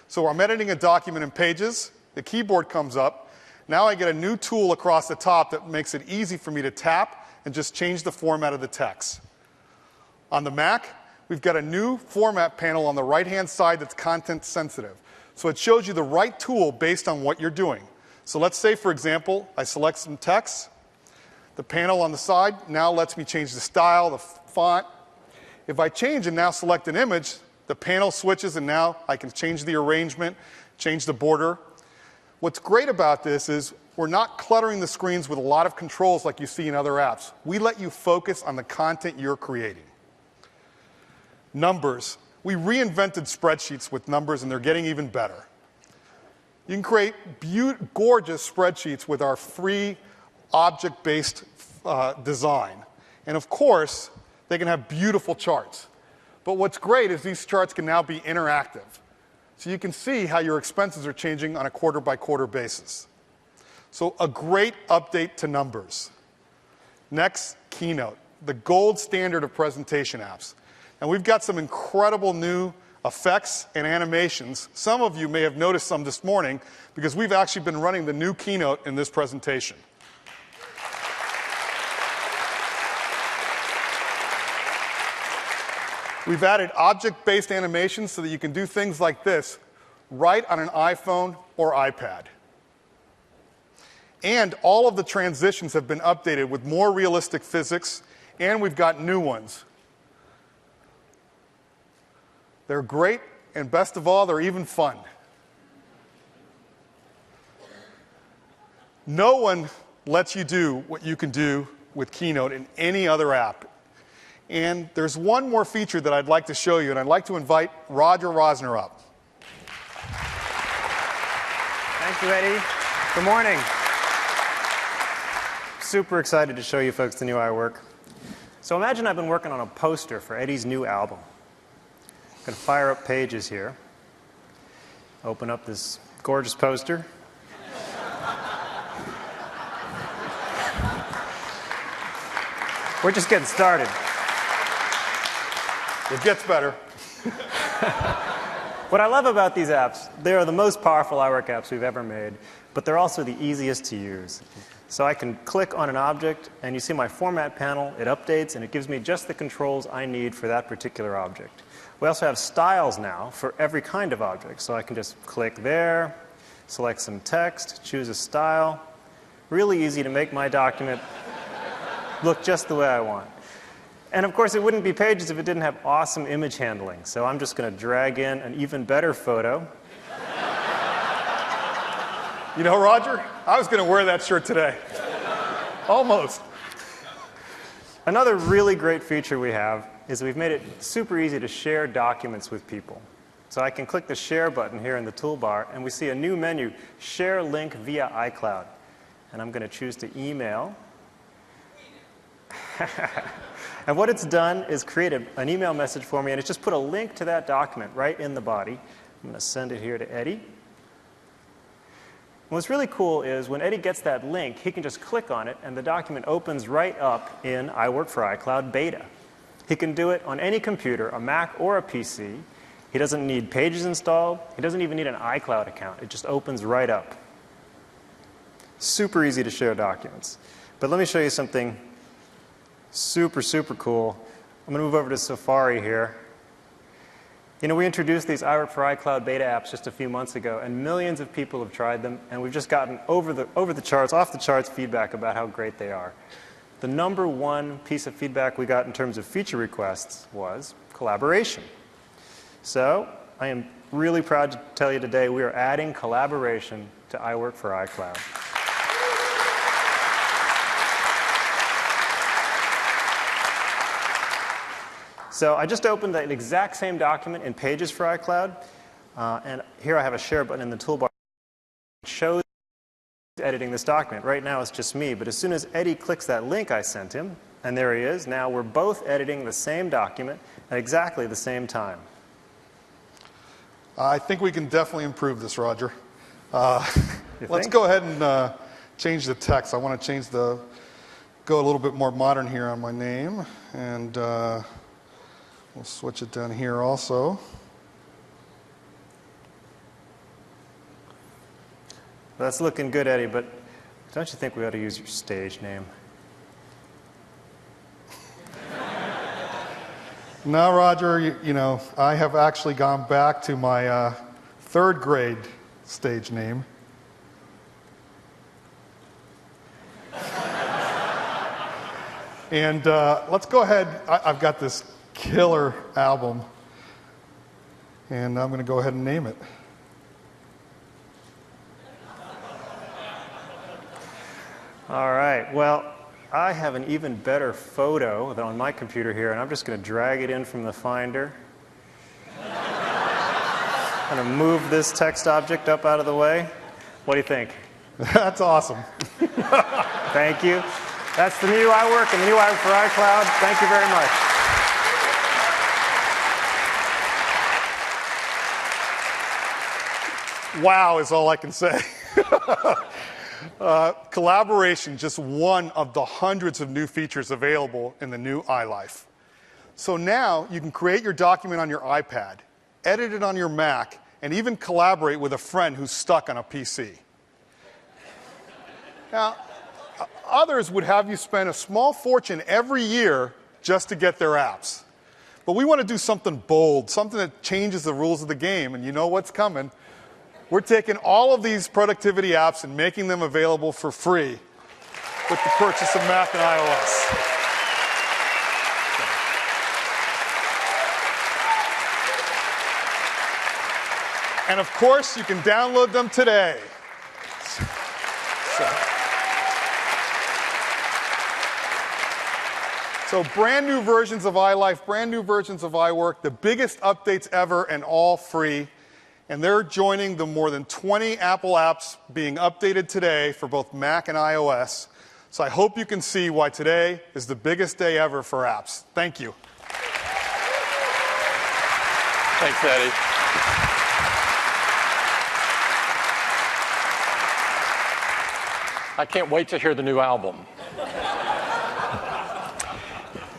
S6: So I'm editing a document in Pages. The keyboard comes up. Now I get a new tool across the top that makes it easy for me to tap and just change the format of the text. On the Mac, we've got a new format panel on the right-hand side that's content sensitive. So it shows you the right tool based on what you're doing. So let's say, for example, I select some text. The panel on the side now lets me change the style, the font. If I change and now select an image, the panel switches and now I can change the arrangement, change the border. What's great about this is we're not cluttering the screens with a lot of controls like you see in other apps. We let you focus on the content you're creating. Numbers. We reinvented spreadsheets with numbers, and they're getting even better. You can create gorgeous spreadsheets with our free object-based design. And of course, they can have beautiful charts. But what's great is these charts can now be interactive. So you can see how your expenses are changing on a quarter-by-quarter basis. So a great update to Numbers. Next, Keynote, the gold standard of presentation apps. And we've got some incredible new effects and animations. Some of you may have noticed some this morning because we've actually been running the new Keynote in this presentation. We've added object-based animations so that you can do things like this right on an iPhone or iPad. And all of the transitions have been updated with more realistic physics, and we've got new ones. They're great, and best of all, they're even fun. No one lets you do what you can do with Keynote in any other app. And there's one more feature that I'd like to show you, and I'd like to invite Roger Rosner up.
S8: Thank you, Eddie. Good morning. Super excited to show you folks the new iWork. So imagine I've been working on a poster for Eddie's new album. I'm going to fire up Pages here. Open up this gorgeous poster. We're just getting started.
S6: It gets better.
S8: What I love about these apps, they are the most powerful iWork apps we've ever made, but they're also the easiest to use. So I can click on an object, and you see my format panel. It updates, and it gives me just the controls I need for that particular object. We also have styles now for every kind of object. So I can just click there, select some text, choose a style. Really easy to make my document look just the way I want. And of course, it wouldn't be Pages if it didn't have awesome image handling. So I'm just going to drag in an even better photo.
S6: You know, Roger, I was going to wear that shirt today. Almost.
S8: Another really great feature we have is we've made it super easy to share documents with people. So I can click the Share button here in the toolbar, and we see a new menu, Share Link via iCloud. And I'm going to choose to email. And what it's done is create an email message for me, and it's just put a link to that document right in the body. I'm going to send it here to Eddie. What's really cool is when Eddie gets that link, he can just click on it, and the document opens right up in iWork for iCloud Beta. He can do it on any computer, a Mac or a PC. He doesn't need Pages installed. He doesn't even need an iCloud account. It just opens right up. Super easy to share documents. But let me show you something super, super cool. I'm going to move over to Safari here. You know, we introduced these iWork for iCloud beta apps just a few months ago, and millions of people have tried them, and we've just gotten off the charts feedback about how great they are. The number one piece of feedback we got in terms of feature requests was collaboration. So I am really proud to tell you today we are adding collaboration to iWork for iCloud. So I just opened the exact same document in Pages for iCloud, and here I have a Share button in the toolbar. It shows editing this document. Right now it's just me, but as soon as Eddie clicks that link I sent him, and there he is, now we're both editing the same document at exactly the same time.
S6: I think we can definitely improve this, Roger. Let's go ahead and change the text. I want to go a little bit more modern here on my name, and we'll switch it down here also.
S8: That's looking good, Eddie, but don't you think we ought to use your stage name?
S6: No, Roger, you know, I have actually gone back to my third grade stage name. And let's go ahead. I've got this killer album, and I'm going to go ahead and name it.
S8: All right, well, I have an even better photo than on my computer here, and I'm just going to drag it in from the Finder. I'm going to move this text object up out of the way. What do you think?
S6: That's awesome.
S8: Thank you. That's the new iWork and the new iWork for iCloud. Thank you very much.
S6: Wow is all I can say. Collaboration, just one of the hundreds of new features available in the new iLife. So now you can create your document on your iPad, edit it on your Mac, and even collaborate with a friend who's stuck on a PC. Now, others would have you spend a small fortune every year just to get their apps. But we want to do something bold, something that changes the rules of the game, and you know what's coming. We're taking all of these productivity apps and making them available for free with the purchase of Mac and iOS. And of course, you can download them today. So brand new versions of iLife, brand new versions of iWork, the biggest updates ever and all free. And they're joining the more than 20 Apple apps being updated today for both Mac and iOS. So I hope you can see why today is the biggest day ever for apps. Thank you.
S1: Thanks, Eddie. I can't wait to hear the new album.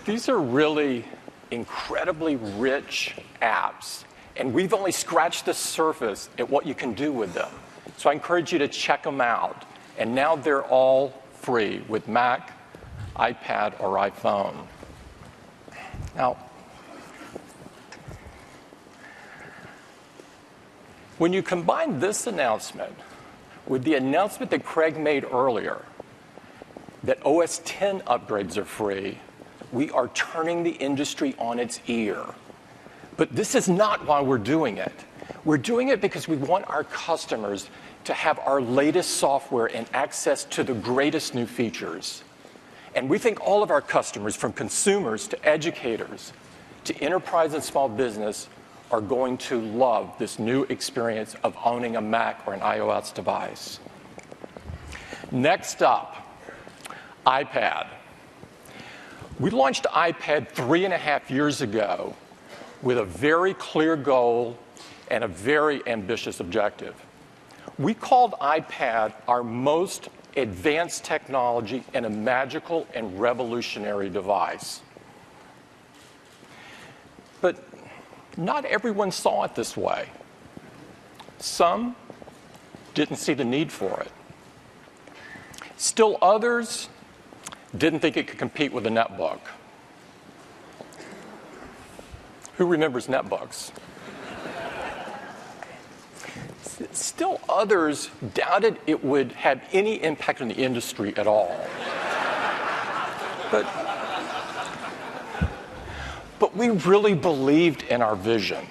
S1: These are really incredibly rich apps. And we've only scratched the surface at what you can do with them. So I encourage you to check them out. And now they're all free with Mac, iPad, or iPhone. Now, when you combine this announcement with the announcement that Craig made earlier, that OS X upgrades are free, we are turning the industry on its ear. But this is not why we're doing it. We're doing it because we want our customers to have our latest software and access to the greatest new features. And we think all of our customers, from consumers to educators to enterprise and small business, are going to love this new experience of owning a Mac or an iOS device. Next up, iPad. We launched iPad 3.5 years ago with a very clear goal and a very ambitious objective. We called iPad our most advanced technology and a magical and revolutionary device. But not everyone saw it this way. Some didn't see the need for it. Still others didn't think it could compete with a netbook. Who remembers netbooks? Still others doubted it would have any impact on the industry at all. But we really believed in our vision.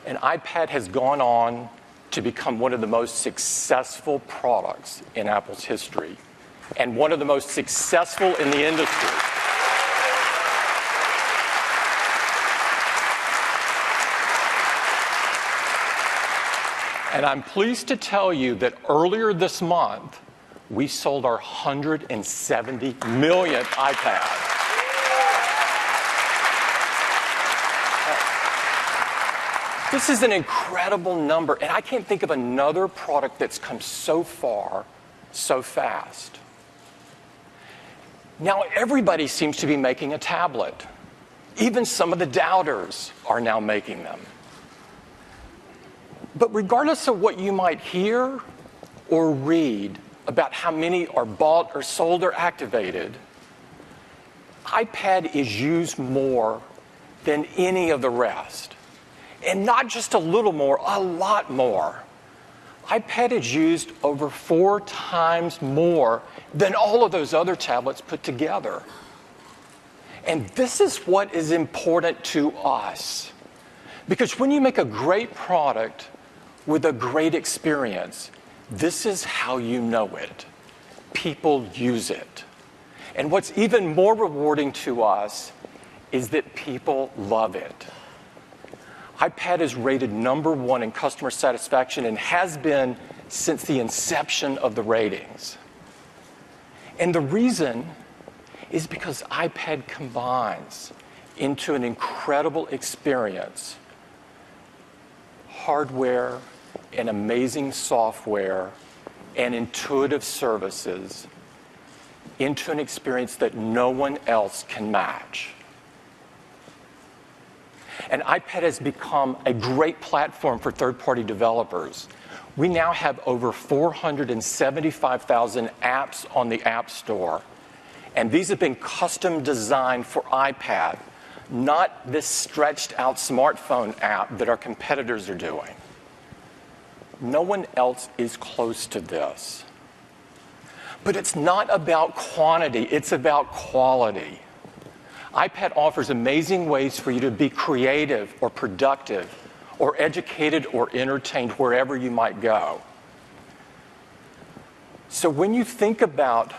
S1: And iPad has gone on to become one of the most successful products in Apple's history, and one of the most successful in the industry. And I'm pleased to tell you that earlier this month, we sold our 170 millionth iPad. This is an incredible number, and I can't think of another product that's come so far so fast. Now everybody seems to be making a tablet. Even some of the doubters are now making them. But regardless of what you might hear or read about how many are bought or sold or activated, iPad is used more than any of the rest. And not just a little more, a lot more. iPad is used over 4 times more than all of those other tablets put together. And this is what is important to us. Because when you make a great product with a great experience, this is how you know it. People use it. And what's even more rewarding to us is that people love it. iPad is rated #1 in customer satisfaction and has been since the inception of the ratings. And the reason is because iPad combines into an incredible experience hardware and amazing software and intuitive services into an experience that no one else can match. And iPad has become a great platform for third-party developers. We now have over 475,000 apps on the App Store. And these have been custom designed for iPad, not this stretched-out smartphone app that our competitors are doing. No one else is close to this. But it's not about quantity, it's about quality. iPad offers amazing ways for you to be creative or productive or educated or entertained wherever you might go. So when you think about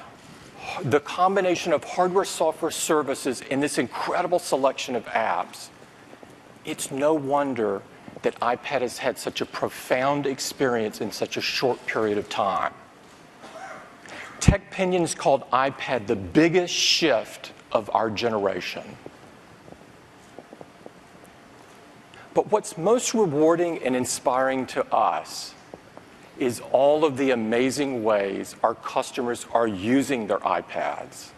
S1: the combination of hardware, software, services in this incredible selection of apps, it's no wonder that iPad has had such a profound experience in such a short period of time. TechPinions called iPad the biggest shift of our generation. But what's most rewarding and inspiring to us is all of the amazing ways our customers are using their iPads.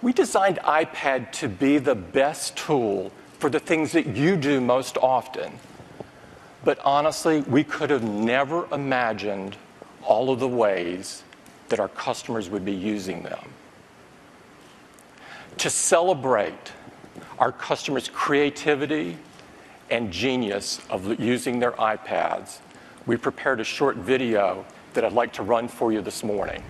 S1: We designed iPad to be the best tool for the things that you do most often. But honestly, we could have never imagined all of the ways that our customers would be using them. To celebrate our customers' creativity and genius of using their iPads, we prepared a short video that I'd like to run for you this morning.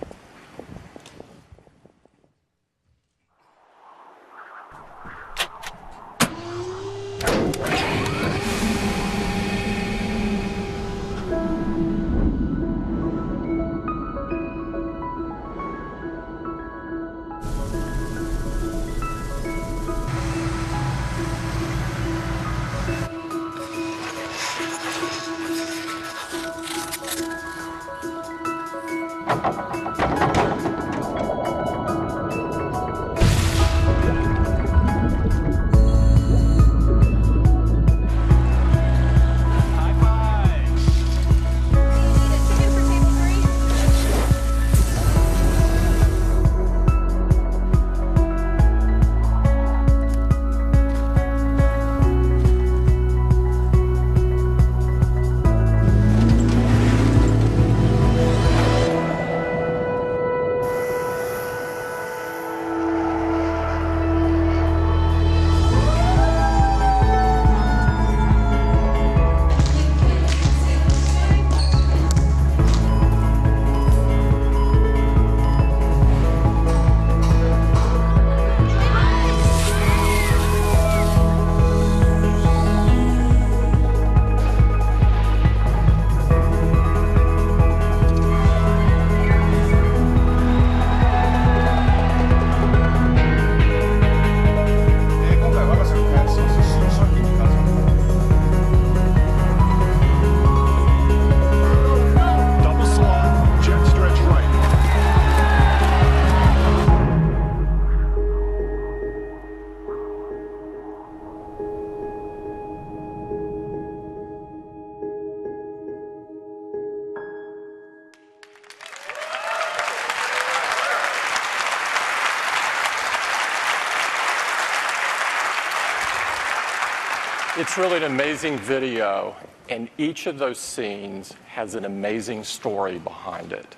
S1: It's really an amazing video, and each of those scenes has an amazing story behind it.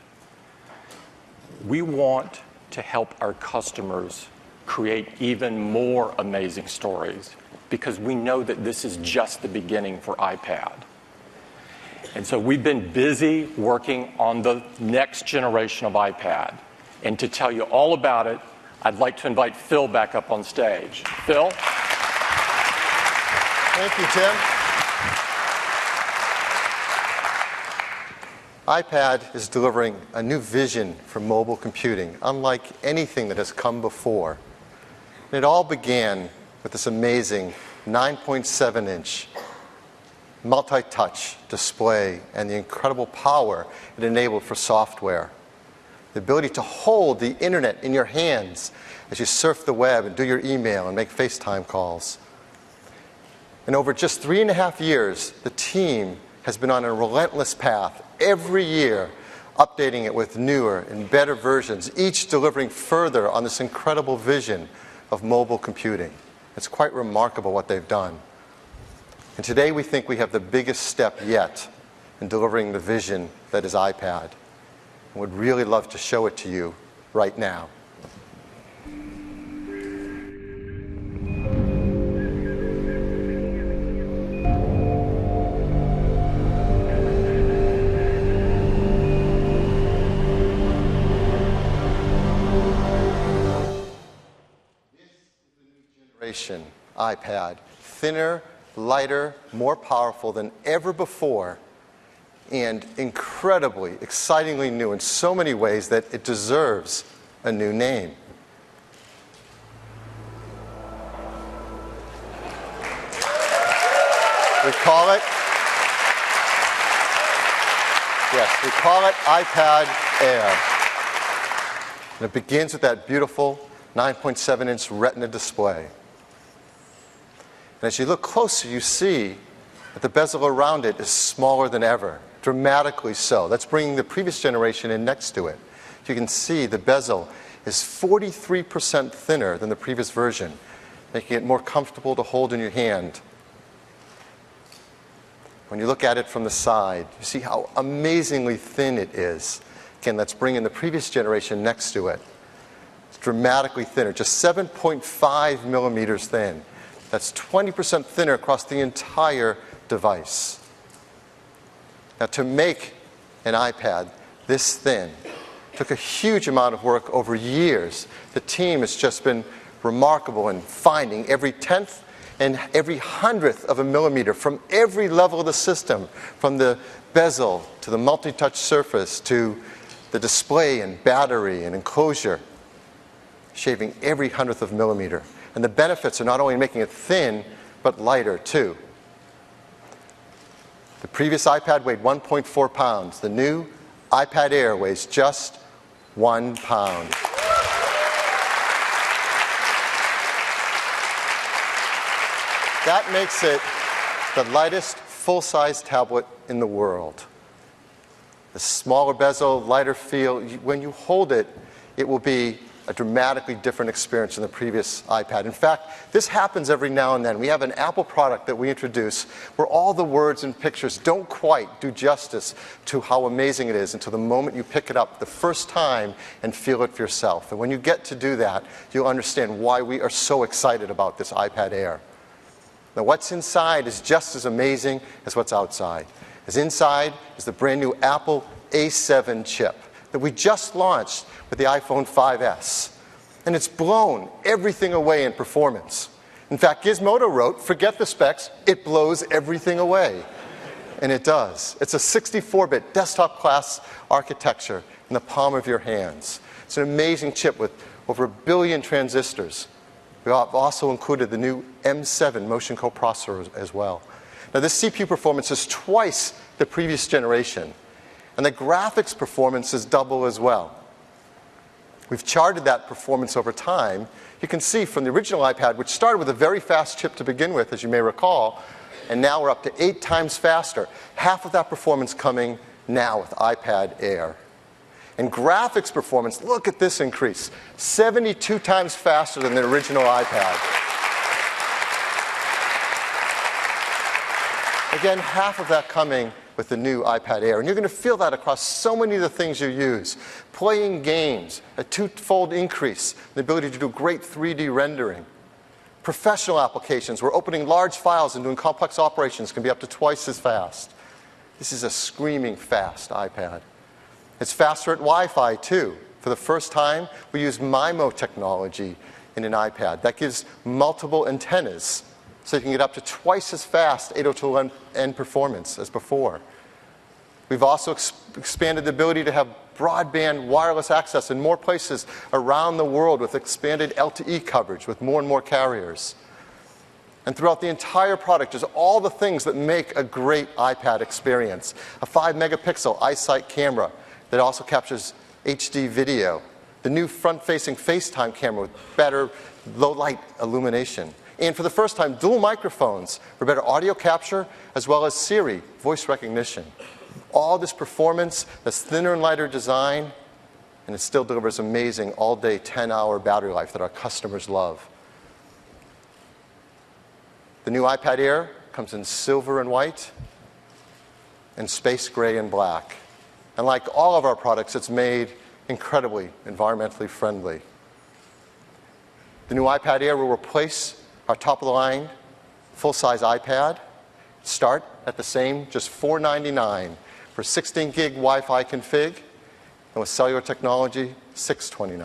S1: We want to help our customers create even more amazing stories because we know that this is just the beginning for iPad. And so we've been busy working on the next generation of iPad. And to tell you all about it, I'd like to invite Phil back up on stage. Phil?
S4: Thank you, Tim. iPad is delivering a new vision for mobile computing, unlike anything that has come before. And it all began with this amazing 9.7-inch multi-touch display and the incredible power it enabled for software. The ability to hold the internet in your hands as you surf the web and do your email and make FaceTime calls. And over just 3.5 years, the team has been on a relentless path, every year updating it with newer and better versions, each delivering further on this incredible vision of mobile computing. It's quite remarkable what they've done. And today we think we have the biggest step yet in delivering the vision that is iPad. And would really love to show it to you right now. iPad, thinner, lighter, more powerful than ever before, and incredibly, excitingly new in so many ways that it deserves a new name. We call it iPad Air. And it begins with that beautiful 9.7-inch Retina display. And as you look closer, you see that the bezel around it is smaller than ever, dramatically so. That's bringing the previous generation in next to it. You can see the bezel is 43% thinner than the previous version. making it more comfortable to hold in your hand. When you look at it from the side, you see how amazingly thin it is. Again, let's bring in the previous generation next to it. It's dramatically thinner, just 7.5 millimeters thin. That's 20% thinner across the entire device. Now, to make an iPad this thin took a huge amount of work over years. The team has just been remarkable in finding every tenth and every hundredth of a millimeter from every level of the system, from the bezel to the multi-touch surface to the display and battery and enclosure, shaving every hundredth of a millimeter. And the benefits are not only making it thin, but lighter too. The previous iPad weighed 1.4 pounds. The new iPad Air weighs just 1 pound. That makes it the lightest full-size tablet in the world. The smaller bezel, lighter feel, when you hold it, it will be a dramatically different experience than the previous iPad. In fact, this happens every now and then. We have an Apple product that we introduce where all the words and pictures don't quite do justice to how amazing it is until the moment you pick it up the first time and feel it for yourself. And when you get to do that, you'll understand why we are so excited about this iPad Air. Now, what's inside is just as amazing as what's outside. As inside is the brand new Apple A7 chip that we just launched with the iPhone 5S. And it's blown everything away in performance. In fact, Gizmodo wrote, forget the specs, it blows everything away. And it does. It's a 64-bit desktop-class architecture in the palm of your hands. It's an amazing chip with over 1 billion transistors. We have also included the new M7 motion coprocessor as well. Now, this CPU performance is twice the previous generation, and the graphics performance is double as well. We've charted that performance over time. You can see from the original iPad, which started with a very fast chip to begin with, as you may recall, and now we're up to 8 times faster. Half of that performance coming now with iPad Air. And graphics performance, look at this increase, 72 times faster than the original iPad. Again, half of that coming with the new iPad Air. And you're going to feel that across so many of the things you use. Playing games, a 2-fold increase, the ability to do great 3D rendering. Professional applications where opening large files and doing complex operations can be up to twice as fast. This is a screaming fast iPad. It's faster at Wi-Fi, too. For the first time, we use MIMO technology in an iPad. That gives multiple antennas, so you can get up to twice as fast 802.11n performance as before. We've also expanded the ability to have broadband wireless access in more places around the world with expanded LTE coverage with more and more carriers. And throughout the entire product, there's all the things that make a great iPad experience. A 5-megapixel iSight camera that also captures HD video. The new front-facing FaceTime camera with better low-light illumination. And for the first time, dual microphones for better audio capture, as well as Siri voice recognition. All this performance, this thinner and lighter design, and it still delivers amazing all-day 10-hour battery life that our customers love. The new iPad Air comes in silver and white, and space gray and black. And like all of our products, it's made incredibly environmentally friendly. The new iPad Air will replace our top-of-the-line full-size iPad. Start at the same, just $499 for 16-gig Wi-Fi config, and with cellular technology, $629.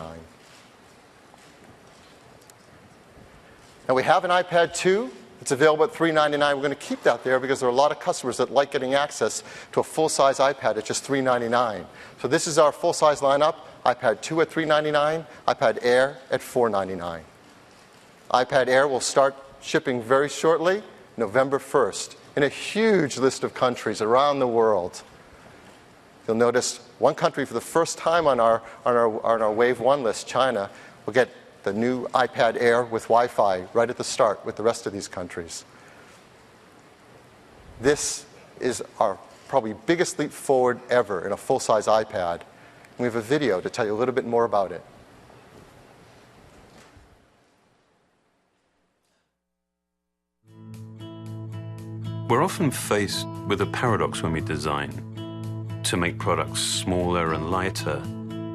S4: Now we have an iPad 2. It's available at $399. We're going to keep that there because there are a lot of customers that like getting access to a full-size iPad at just $399. So this is our full-size lineup: iPad 2 at $399, iPad Air at $499. iPad Air will start shipping very shortly, November 1st, in a huge list of countries around the world. You'll notice one country for the first time on our Wave 1 list, China, will get the new iPad Air with Wi-Fi right at the start with the rest of these countries. This is our probably biggest leap forward ever in a full-size iPad. And we have a video to tell you a little bit more about it.
S9: We're often faced with a paradox when we design: to make products smaller and lighter,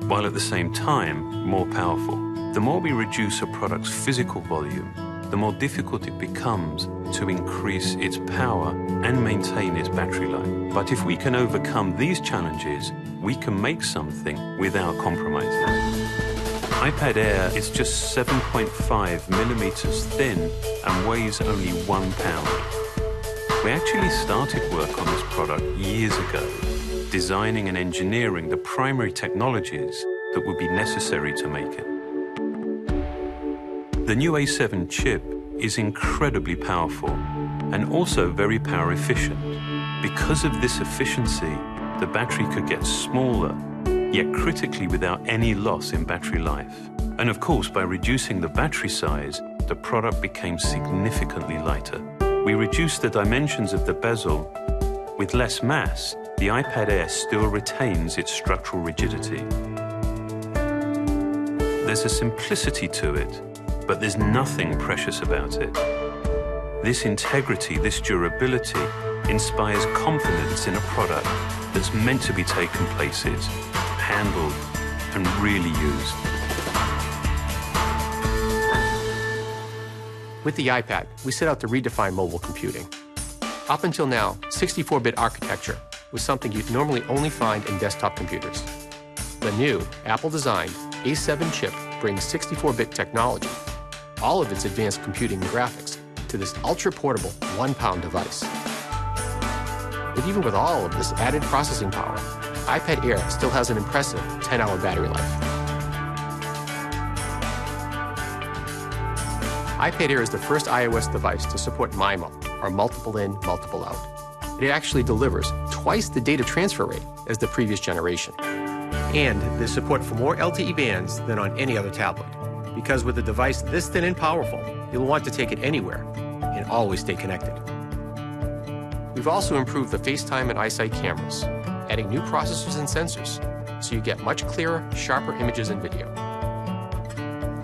S9: while at the same time more powerful. The more we reduce a product's physical volume, the more difficult it becomes to increase its power and maintain its battery life. But if we can overcome these challenges, we can make something without compromises. iPad Air is just 7.5 millimeters thin and weighs only 1 pound. We actually started work on this product years ago, designing and engineering the primary technologies that would be necessary to make it. The new A7 chip is incredibly powerful and also very power efficient. Because of this efficiency, the battery could get smaller, yet critically without any loss in battery life. And of course, by reducing the battery size, the product became significantly lighter. We reduced the dimensions of the bezel. With less mass, the iPad Air still retains its structural rigidity. There's a simplicity to it, but there's nothing precious about it. This integrity, this durability, inspires confidence in a product that's meant to be taken places, handled, and really used.
S10: With the iPad, we set out to redefine mobile computing. Up until now, 64-bit architecture was something you'd normally only find in desktop computers. The new, Apple-designed A7 chip brings 64-bit technology, all of its advanced computing and graphics, to this ultra-portable 1-pound device. But even with all of this added processing power, iPad Air still has an impressive 10-hour battery life. iPad Air is the first iOS device to support MIMO, or multiple in, multiple out. It actually delivers twice the data transfer rate as the previous generation. And there's support for more LTE bands than on any other tablet, because with a device this thin and powerful, you'll want to take it anywhere and always stay connected. We've also improved the FaceTime and iSight cameras, adding new processors and sensors, so you get much clearer, sharper images and video.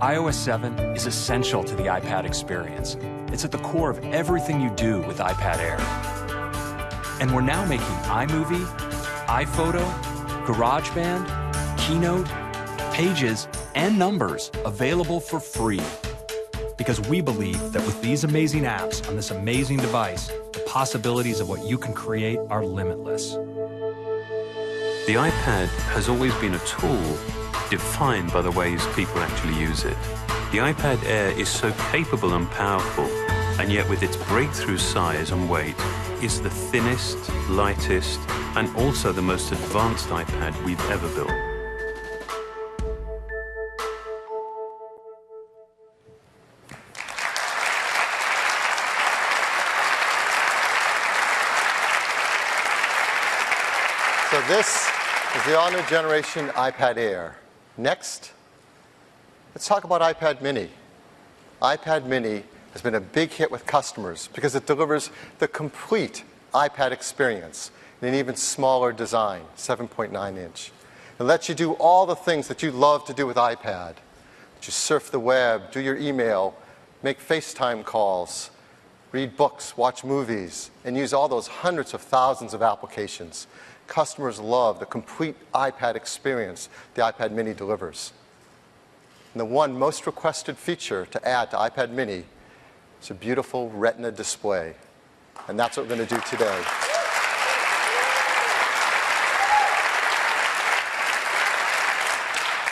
S2: iOS 7 is essential to the iPad experience. It's at the core of everything you do with iPad Air. And we're now making iMovie, iPhoto, GarageBand, Keynote, Pages, and Numbers available for free. Because we believe that with these amazing apps on this amazing device, the possibilities of what you can create are limitless.
S9: The iPad has always been a tool defined by the ways people actually use it. The iPad Air is so capable and powerful, and yet with its breakthrough size and weight, is the thinnest, lightest, and also the most advanced iPad we've ever built.
S4: So this is the all-new generation iPad Air. Next, let's talk about iPad mini. iPad mini has been a big hit with customers because it delivers the complete iPad experience in an even smaller design, 7.9 inch. It lets you do all the things that you love to do with iPad. You surf the web, do your email, make FaceTime calls, read books, watch movies, and use all those hundreds of thousands of applications. Customers love the complete iPad experience the iPad mini delivers. And the one most requested feature to add to iPad mini is a beautiful Retina display. And that's what we're going to do today.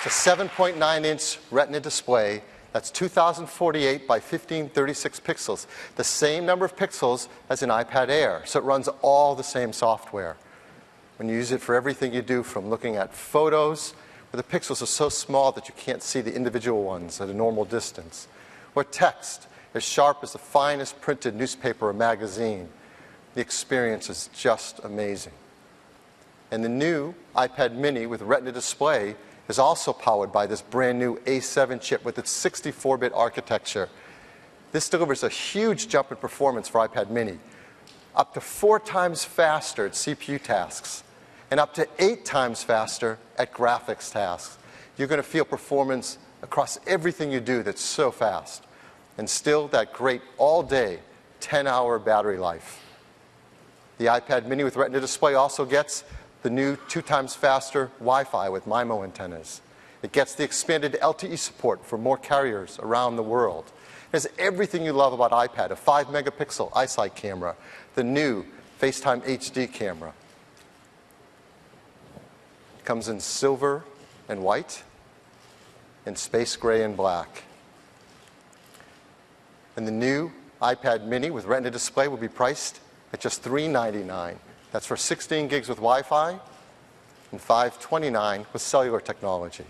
S4: It's a 7.9-inch Retina display. That's 2048 by 1536 pixels, the same number of pixels as an iPad Air. So it runs all the same software. When you use it for everything you do, from looking at photos, where the pixels are so small that you can't see the individual ones at a normal distance, or text, as sharp as the finest printed newspaper or magazine. The experience is just amazing. And the new iPad mini with Retina display is also powered by this brand new A7 chip with its 64-bit architecture. This delivers a huge jump in performance for iPad mini, up to 4 times faster at CPU tasks, and up to 8 times faster at graphics tasks. You're going to feel performance across everything you do that's so fast, and still that great all-day 10-hour battery life. The iPad mini with Retina display also gets the new 2 times faster Wi-Fi with MIMO antennas. It gets the expanded LTE support for more carriers around the world. It has everything you love about iPad, a 5-megapixel iSight camera, the new FaceTime HD camera. It comes in silver and white, and space gray and black. And the new iPad mini with Retina display will be priced at just $399. That's for 16 gigs with Wi-Fi and $529 with cellular technology.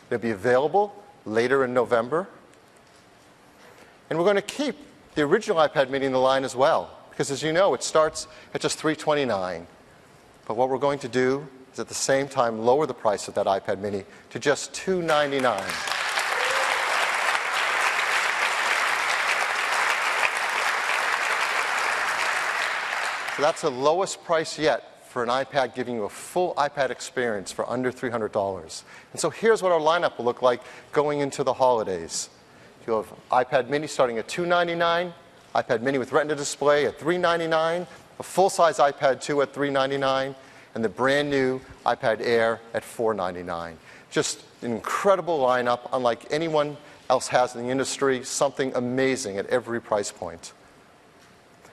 S4: They'll be available later in November. And we're going to keep the original iPad mini in the line as well, because as you know, it starts at just $329. But what we're going to do is at the same time lower the price of that iPad mini to just $299. So that's the lowest price yet for an iPad, giving you a full iPad experience for under $300. And so here's what our lineup will look like going into the holidays. You'll have iPad mini starting at $299, iPad mini with Retina display at $399, a full-size iPad 2 at $399, and the brand new iPad Air at $499. Just an incredible lineup, unlike anyone else has in the industry, something amazing at every price point.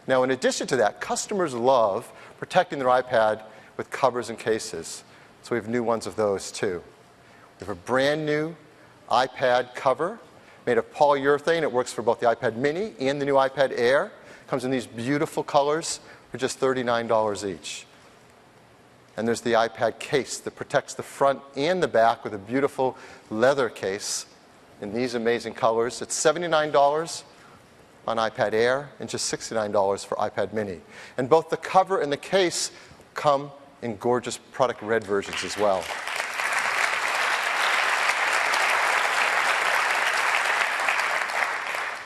S4: Now, in addition to that, customers love protecting their iPad with covers and cases. So we have new ones of those too. We have a brand new iPad cover made of polyurethane. It works for both the iPad mini and the new iPad Air. It comes in these beautiful colors for just $39 each. And there's the iPad case that protects the front and the back with a beautiful leather case in these amazing colors. It's $79 on iPad Air and just $69 for iPad mini. And both the cover and the case come in gorgeous product red versions as well.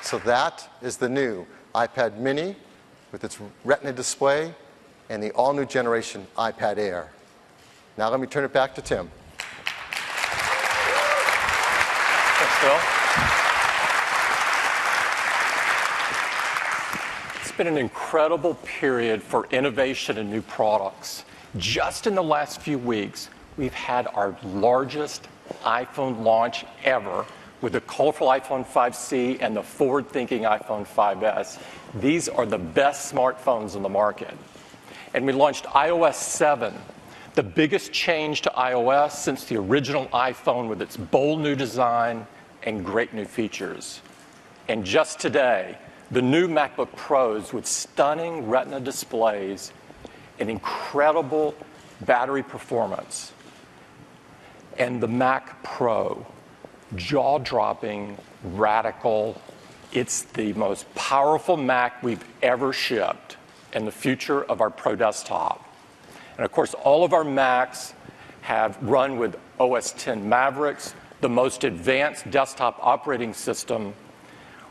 S4: So that is the new iPad mini with its Retina display and the all-new generation iPad Air. Now let me turn it back to Tim.
S1: Thanks, Phil. It's been an incredible period for innovation and new products. Just in the last few weeks, we've had our largest iPhone launch ever with the colorful iPhone 5C and the forward-thinking iPhone 5S. These are the best smartphones on the market. And we launched iOS 7, the biggest change to iOS since the original iPhone with its bold new design and great new features. And just today, the new MacBook Pros with stunning Retina displays and incredible battery performance. And the Mac Pro, jaw-dropping, radical. It's the most powerful Mac we've ever shipped and the future of our Pro desktop. And of course, all of our Macs have run with OS X Mavericks, the most advanced desktop operating system.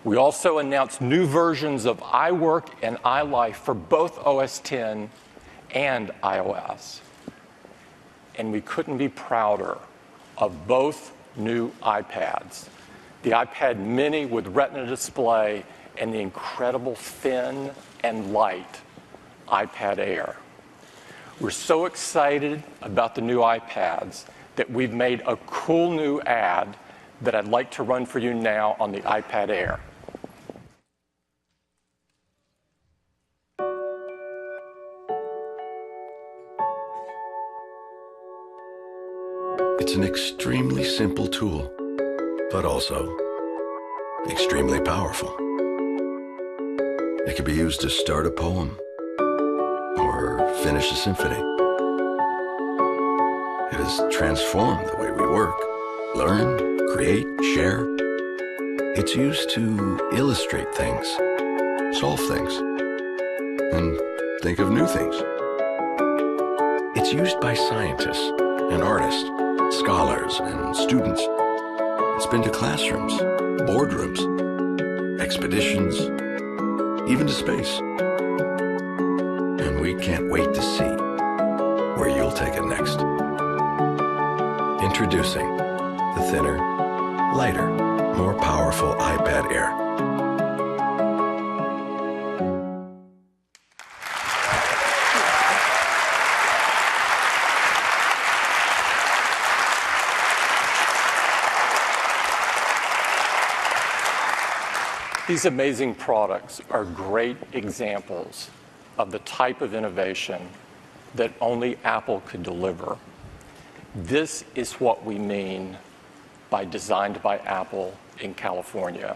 S1: We also announced new versions of iWork and iLife for both OS X and iOS. And we couldn't be prouder of both new iPads. The iPad mini with Retina display and the incredible thin and light iPad Air. We're so excited about the new iPads that we've made a cool new ad that I'd like to run for you now on the iPad Air.
S11: It's an extremely simple tool, but also extremely powerful. It can be used to start a poem or finish a symphony. It has transformed the way we work, learn, create, share. It's used to illustrate things, solve things, and think of new things. It's used by scientists and artists, scholars and students. It's been to classrooms, boardrooms, expeditions, even to space. And we can't wait to see where you'll take it next. Introducing the thinner, lighter, more powerful iPad Air.
S1: These amazing products are great examples of the type of innovation that only Apple could deliver. This is what we mean by designed by Apple in California.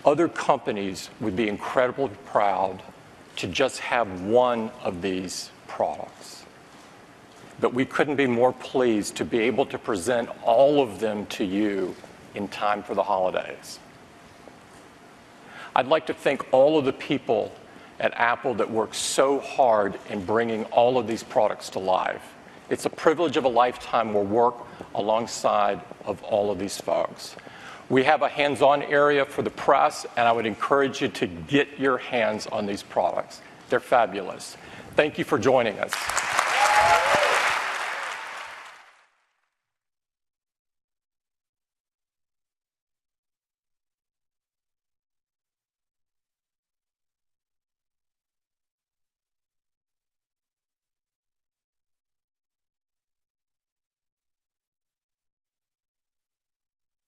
S1: Other companies would be incredibly proud to just have one of these products. But we couldn't be more pleased to be able to present all of them to you in time for the holidays. I'd like to thank all of the people at Apple that worked so hard in bringing all of these products to life. It's a privilege of a lifetime to work alongside of all of these folks. We have a hands-on area for the press, and I would encourage you to get your hands on these products. They're fabulous. Thank you for joining us.